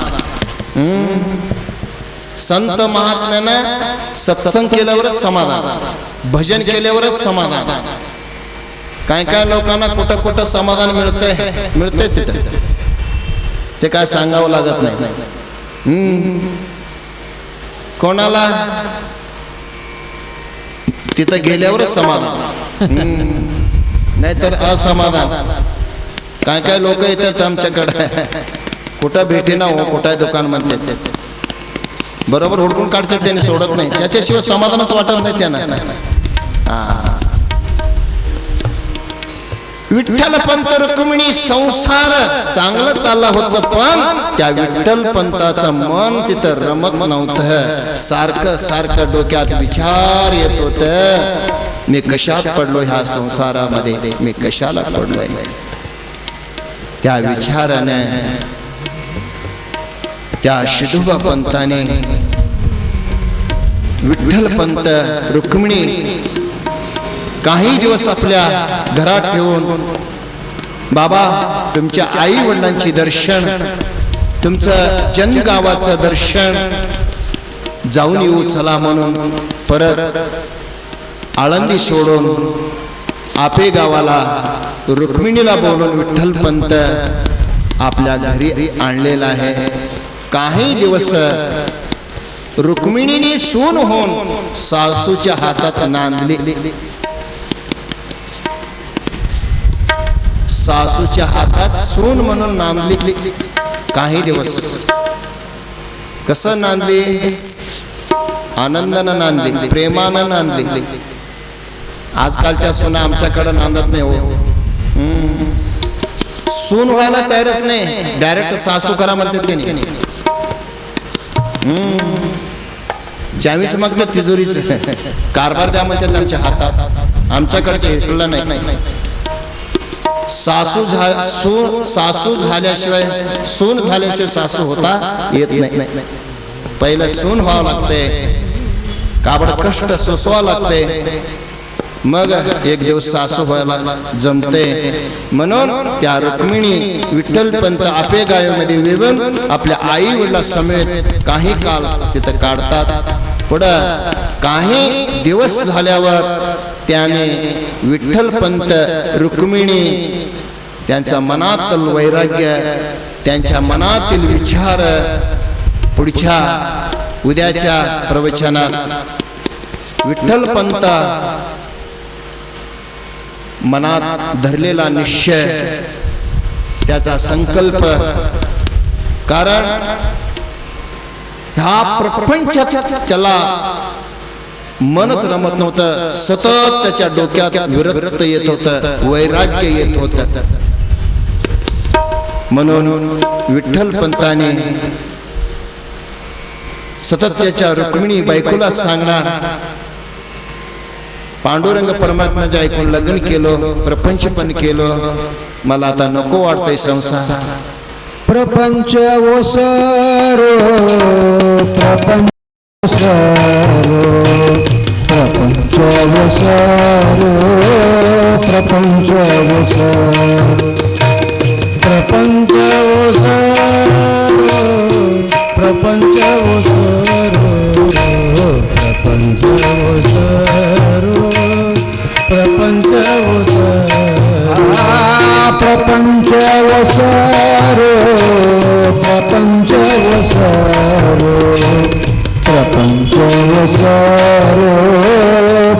A: संत महात्म्यानं सत्संग केल्यावरच समाधान, भजन केल्यावरच समाधान. काय काय लोकांना कुठं कुठं समाधान मिळते तिथं, ते काय सांगावं लागत नाही. कोणाला तिथं गेल्यावरच समाधान, नाहीतर असमाधान. काय काय लोक येतात आमच्याकडे, कुठं भेटेना हो, कुठं दुकान म्हणते, बरोबर हुडकून काढतात, त्यांनी सोडत नाही. त्याच्याशिवाय समाधानच वाटत नाही त्यांना. विठ्ठलपंत रुक्मिणी संसार चांगलं चालला होतं, पण त्या विठ्ठलपंताचं मन तिथं रमत नव्हतं. सारखं डोक्यात विचार येत होत, मी कशात पडलो ह्या संसारामध्ये, मी कशाला पडलोय. त्या विचाराने त्या शिदोबा पंताने विठ्ठलपंत रुक्मिणी काही दिवस आपल्या घरात ठेवून, बाबा तुमच्या आई वडिलांची दर्शन, तुमचं जनगावाचं दर्शन जाऊन येऊ चला म्हणून परत आळंदी सोडून आपे गावाला रुक्मिणीला बोलून विठ्ठलपंत आपल्या घरी आणलेला आहे. काही दिवस रुक्मिणीने सून होऊन सासूच्या हातात नांदली. सासूच्या हातात सून म्हणून नांदली. काही दिवस कसं नांदली, आनंदानं नांदली, प्रेमानं नांदली. आजकालच्या सुना आमच्याकडे नांदत नाही हो. सून व्हायला तयारच नाही, डायरेक्ट सासू करा म्हणतात की नाही. ज्यावेळेस मग ते तिजोरीच कारभार द्या म्हणतात आमच्या हातात. आमच्याकडचे इकडलं नाही. सासू झाल्याशिवाय, सून झाल्याशिवाय सासू होता येत नाही. पहिलं सून व्हावं लागते, काबड कष्ट सोसवावं लागते, मग एक दिवस सासू व्हायला जमते. म्हणून त्या रुक्मिणी विठ्ठलपंत आपे गावामध्ये विरून आपल्या आई वडिला समेत काही काळ तिथं काढतात. पुढं काही दिवस झाल्यावर त्याने विठ्ठलपंत रुक्मिणी त्यांच्या मनातील वैराग्य, त्यांच्या मनातील विचार पुढच्या उद्याच्या प्रवचनात विठ्ठलपंत मनात धरलेला निश्चय, त्याचा संकल्प, कारण ह्या प्रपंचात त्याला मनच रमत नव्हतं, सतत त्याच्या डोक्यात विरक्त येत होतं, वैराग्य येत होतं. म्हणून विठ्ठलपंताने सतत त्याच्या रुक्मिणी बायकोला सांगणार, पांडुरंग परमात्म्याच्या ऐकून लग्न केलं, प्रपंच पण केलं, मला आता नको वाटतंय संसार.
B: प्रपंच ओसरो, प्रपंच ओसरो, प्रपंच ओसरो, प्रपंच ओसरो, प्रपंच ओसरो, प्रपंच ओसरो, प्रपंच ओसरो, प्रपंच ओसरो, प्रपंच ओसरो, प्रपंच ओसरो, प्रपंच ओसरो, प्रपंच ओसरो,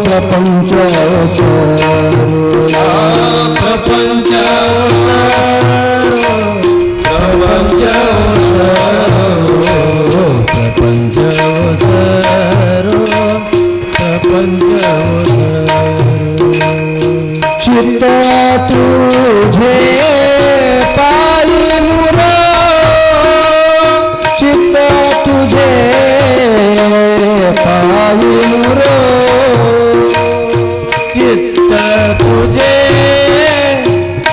B: प्रपंच ओसरो, प्रपंच ओसरो, प्रपंच ओसरो, प्रपंच ओसरो. चित्त तुझे पायी मुरा, चित्त तुझे पायी मुरा, चित्त तुझे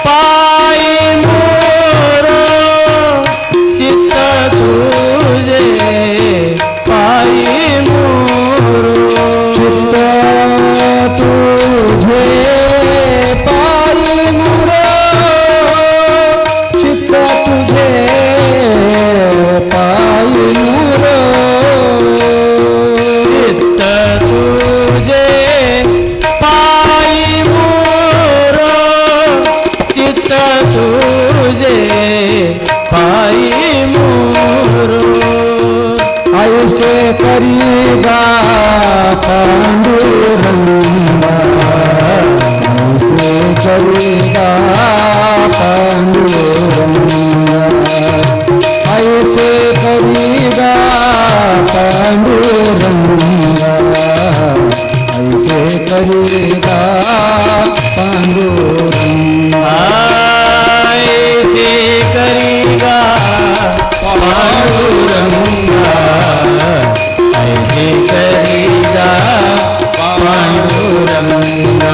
B: पायी मुरा, चित्त तुझे पायी मुरा, चित्त तुझे पायी मुरा, चित्त तुझे पायी मुरा, चित्त तुझे पायी मुरा, चित्त तुझे पायी मुरा. ऐसे करीगा पांडुरंगा, ऐसे करीगा पांडुरंगा, ऐसे करीगा पांडुरंगा, ऐसे करीगा पांडुरंगा, ऐसे करीगा पांडुरंगा, ऐसे करीगा पांडुरंगा,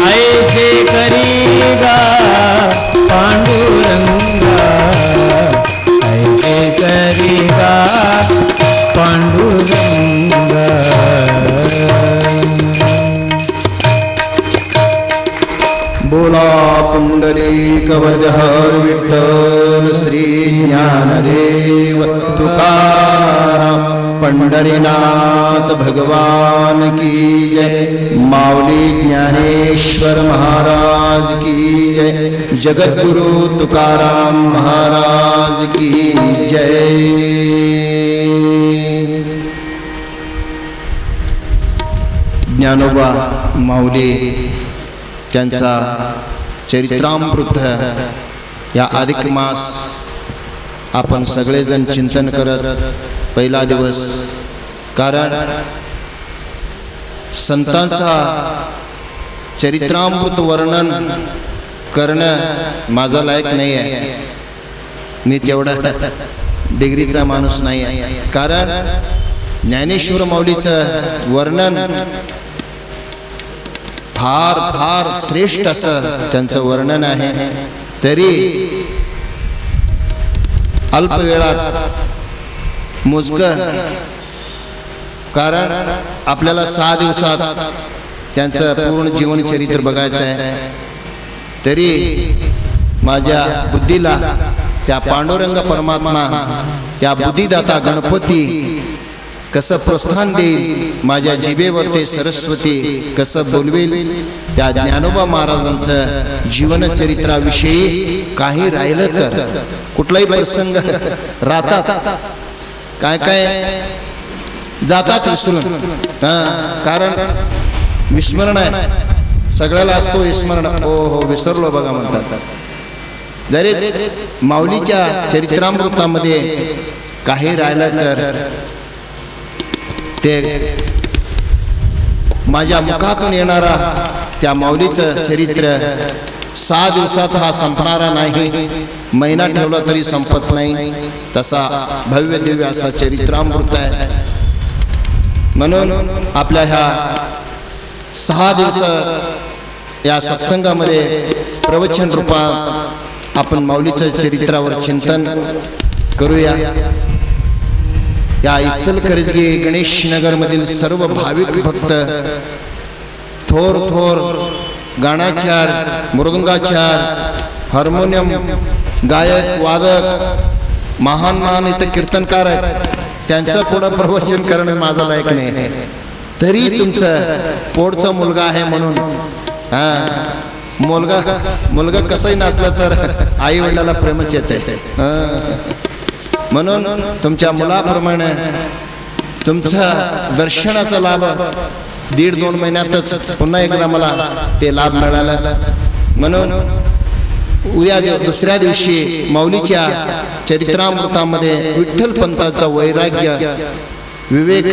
B: ऐसे करीगा पांडुरंगा, ऐसे करीगा पांडुरंगा.
A: बोला पुंडलिक वरहर विठ्ठल श्री ज्ञानदेव तुकाराम पंढरीनाथ भगवान की जय. माऊली ज्ञानेश्वर महाराज की जय. जगद्गुरु तुकाराम महाराज की जय. ज्ञानोबा माऊली त्यांचा चरित्रामृत या अधिक मास आपण सगळेजण चिंतन करत पहिला दिवस, कारण संतांचा चरित्रामृत वर्णन करणं माझा लायक नाही आहे. मी तेवढा डिग्रीचा माणूस नाही आहे. कारण ज्ञानेश्वर माऊलीचं वर्णन फार फार श्रेष्ठ असं त्यांचं वर्णन आहे. तरी अल्प वेळात मोजकं, कारण आपल्याला 6 दिवसात त्यांचं पूर्ण जीवनचरित्र बघायचं आहे. तरी माझ्या बुद्धीला त्या पांडुरंग परमात्मा, त्या बुद्धिदाता गणपती कसं प्रोत्साहन देईल, माझ्या जिभेवर ते सरस्वती कसं बोलवेल, त्या ज्ञानोबा महाराजांचं जीवनचरित्राविषयी काही राहिलं तर कुठलाही प्रसंग राहतात, काय काय जातात विसरून. कारण विस्मरण आहे, सगळ्याला असतो विस्मरण. हो विसरलो बघा म्हणतात. जरी माऊलीच्या चरित्रामृतामध्ये काही राहिलं तर ते माझ्या मुखातून येणारा त्या माऊलीचं चरित्र 6 दिवसात हा संपणारा नाही, महिना ठेवला तरी संपत नाही, तसा भव्य दिव्य असा चरित्रामृत आहे. म्हणून आपल्या ह्या 6 दिवस या सत्संगामध्ये प्रवचन रूपा आपण माऊलीच्या चरित्रावर चिंतन करूया. या इचलकरंजी गणेश नगर मधील सर्व भाविक भक्त, थोर थोर गाण्याचार, मृदंगाचार, हार्मोनियम गायक, वादक, महान महान इथं कीर्तनकार आहेत, त्यांचं पुढं प्रवचन करणं माझं लायक नाही. तरी तुमचं पोटचा मुलगा आहे म्हणून मुलगा कसंही नसला तर आई वडिलाला प्रेमच येते. म्हणून तुमच्या मुलाप्रमाणे तुमचा दर्शनाचा लाभ 1.5-2 महिन्यातच पुन्हा एकदा मला ते लाभ मिळाला. म्हणून उद्या दुसऱ्या दिवशी माऊलीच्या चरित्रामृतामध्ये विठ्ठल पंथाचा वैराग्य, विवेक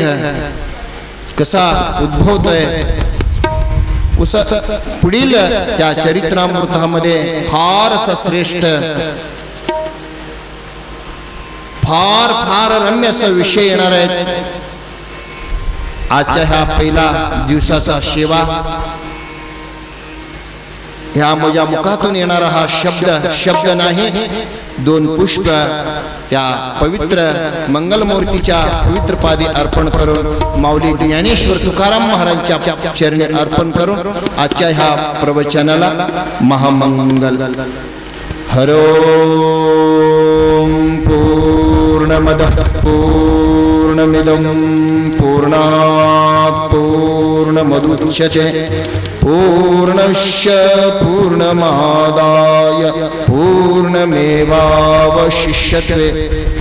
A: कसा उद्भवतोय, पुढील त्या चरित्रामृतामध्ये फार असा श्रेष्ठ, फार रम्य असा विषय येणार आहेत. आजच्या ह्या पहिला दिवसाचा सेवा, ह्या माझ्या मुखातून येणारा हा शब्द नाही, 2 पुष्प त्या पवित्र मंगलमूर्तीच्या पवित्र पादी अर्पण करून, माऊली ज्ञानेश्वर तुकाराम महाराजांच्या चरणी अर्पण करून आजच्या ह्या प्रवचनाला महामंगल. हरो पूर्णमदः पूर्णमिदं पूर्णात् पूर्णमुदच्यते पूर्णस्य पूर्णमादाय पूर्णमेवावशिष्यते.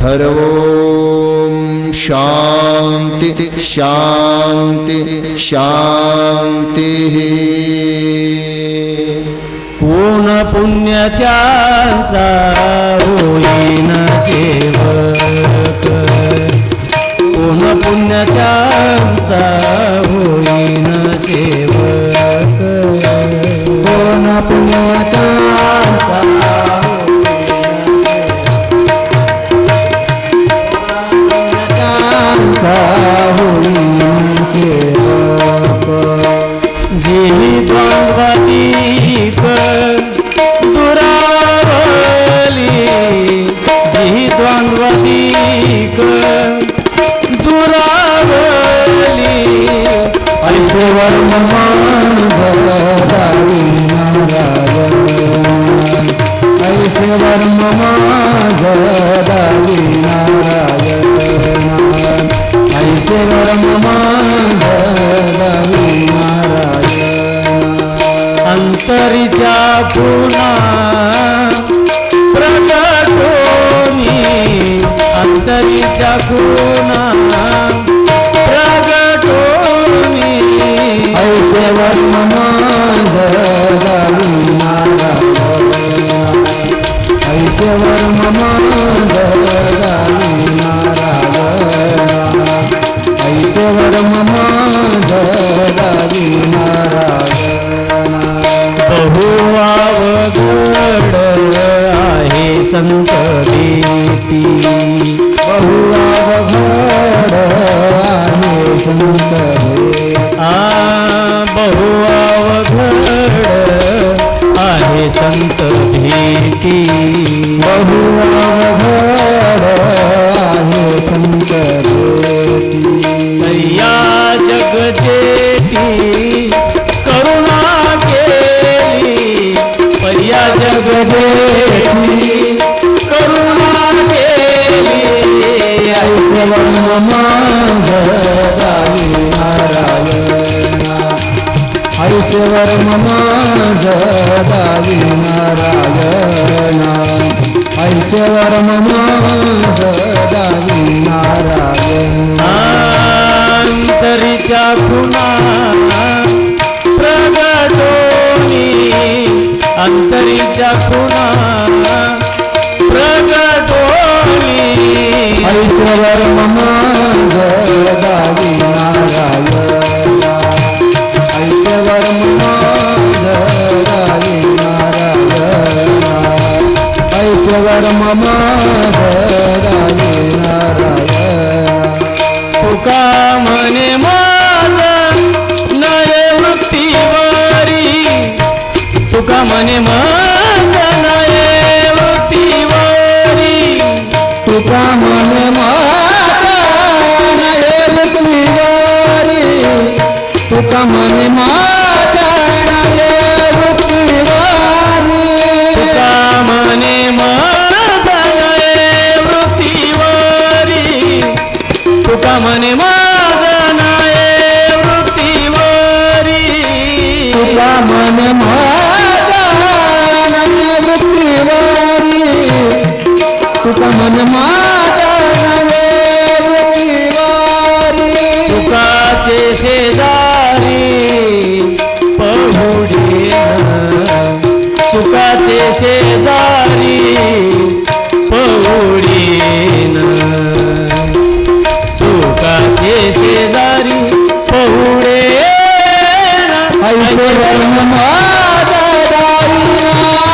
A: हरो शांति शांति शांतिः.
B: पूर्ण पुण्य त्यांचा होईन सेवक, पूर्ण पुण्य त्यांचा होईन सेवक, पूर्ण पुण्य त्यांचा होईन सेवक. जी द्वंद्वातीक दुरावली, जी द्वंद्वातीक दुरावली, ऐसे वर्म दावी नारायण, ऐसे वर्म दावी नारायण, ऐसे वर्म दावी नारायण. अंतरीच्या पुन्हा प्रगटोनी, अंतरीच्या पुन्हा प्रगटोनी, ऐसे वर्म दावी नारायण, ऐसे वर्म दावी नारायण, ऐसे वर्म दावी नारायण. बहुअवघड आहे संत भीती, बहुअवघड आहे संत भीती, बहुअवघड आहे संत भीती, बहुअवघड आहे संत भीती. या जगजेती करुणा केली, पर्या जगजेती करुणा केली, ऐसे वर्म दावी नारायणा ऐश्वर ममाज दावी नारायण अंतरीच्या खुणा प्रगटोनी अंतरीच्या खुणा प्रगटोनी ऐश्वर ममाज दावी नारायणा ऐश्वर ममाज दावी नारायणा ऐश्वर ममाज दावी नारायणा तुका म्हणे माझ नये वृत्तीवरी तुका म्हणे माझ नये वृत्तीवरी तुका म्हणे माझ नये वृत्तीवरी तुका म्हणे माझ नये वृत्तीवरी तुका म्हणे माझ नये वृत्तीवरी तुका म्हणे माझा नाये वृत्तीवरी तुका म्हणे माझा नाये वृत्तीवरी तुका म्हणे माझा नाये वृत्तीवरी तुकाचे शेजारी पहुडीन सुखाचे शेजारी पहुडीन सुखाचे शेजारी पहुडे ऐश्वर ममाजा दावी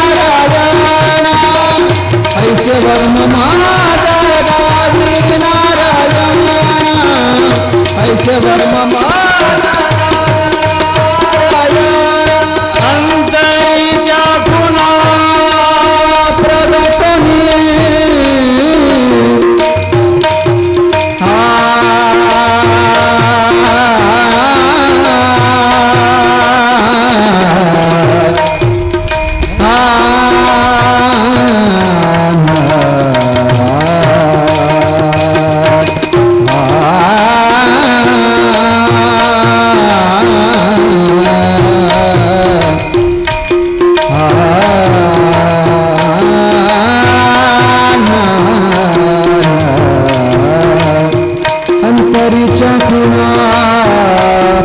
B: नारायणा ऐश्वर ममाजा दावी नारायणा ऐश्वर ममाजा अंतरीच्या खुणा प्रगटोनी अंतरीच्या खुणा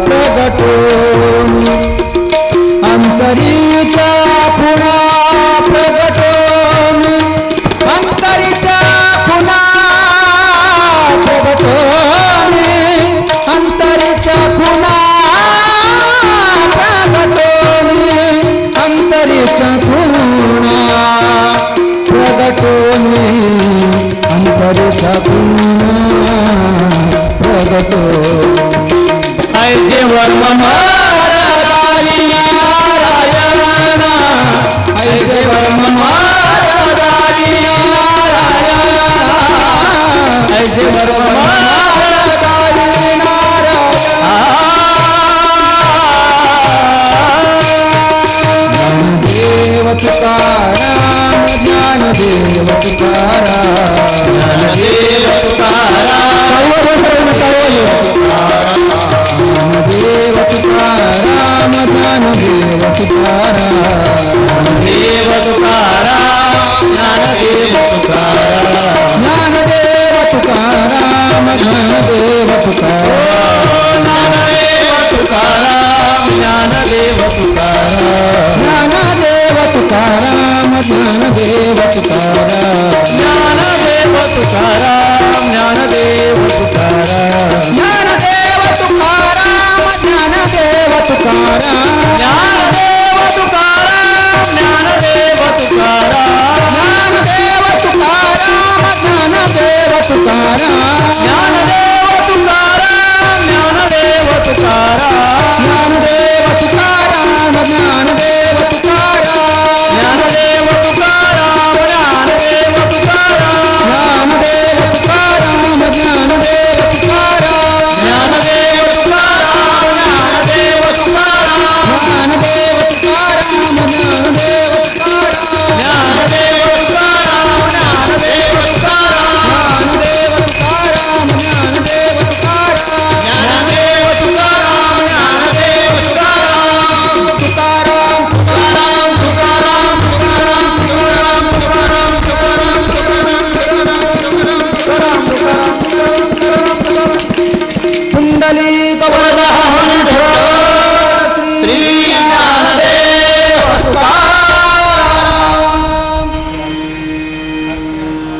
B: प्रगटोनी अंतरीच्या खुणा प्रगटोनी अंतरीच्या खुणा प्रगटोनी अंतरीच्या खुणा प्रगटोनी अंतरीच्या खुणा प्रगटोनी अंतरीच्या खुणा प्रगटो ऐश्वर ममाजा दावी नारायणा ऐश्वर ममाजा दावी नारायणा ऐश्वर ममाजा दावी नारायणा ज्ञानदेव तुकाराम ज्ञानदेव तुकाराम ज्ञानदेव तुकाराम ज्ञानदेव तुकाराम ज्ञानदेव तुकाराम ज्ञानदेव तुकाराम ज्ञानदेव तुकाराम ज्ञानदेव तुकाराम ज्ञानदेव तुकाराम ज्ञानदेव तुकाराम ज्ञानदेव तुकाराम ज्ञानदेव तुकाराम ज्ञानदेव तुकाराम ज्ञानदेव तुकाराम ज्ञानदेव तुकाराम ज्ञानदेव तुकाराम ज्ञानदेव तुकाराम ज्ञानदेव तुकाराम ज्ञानदेव तुकाराम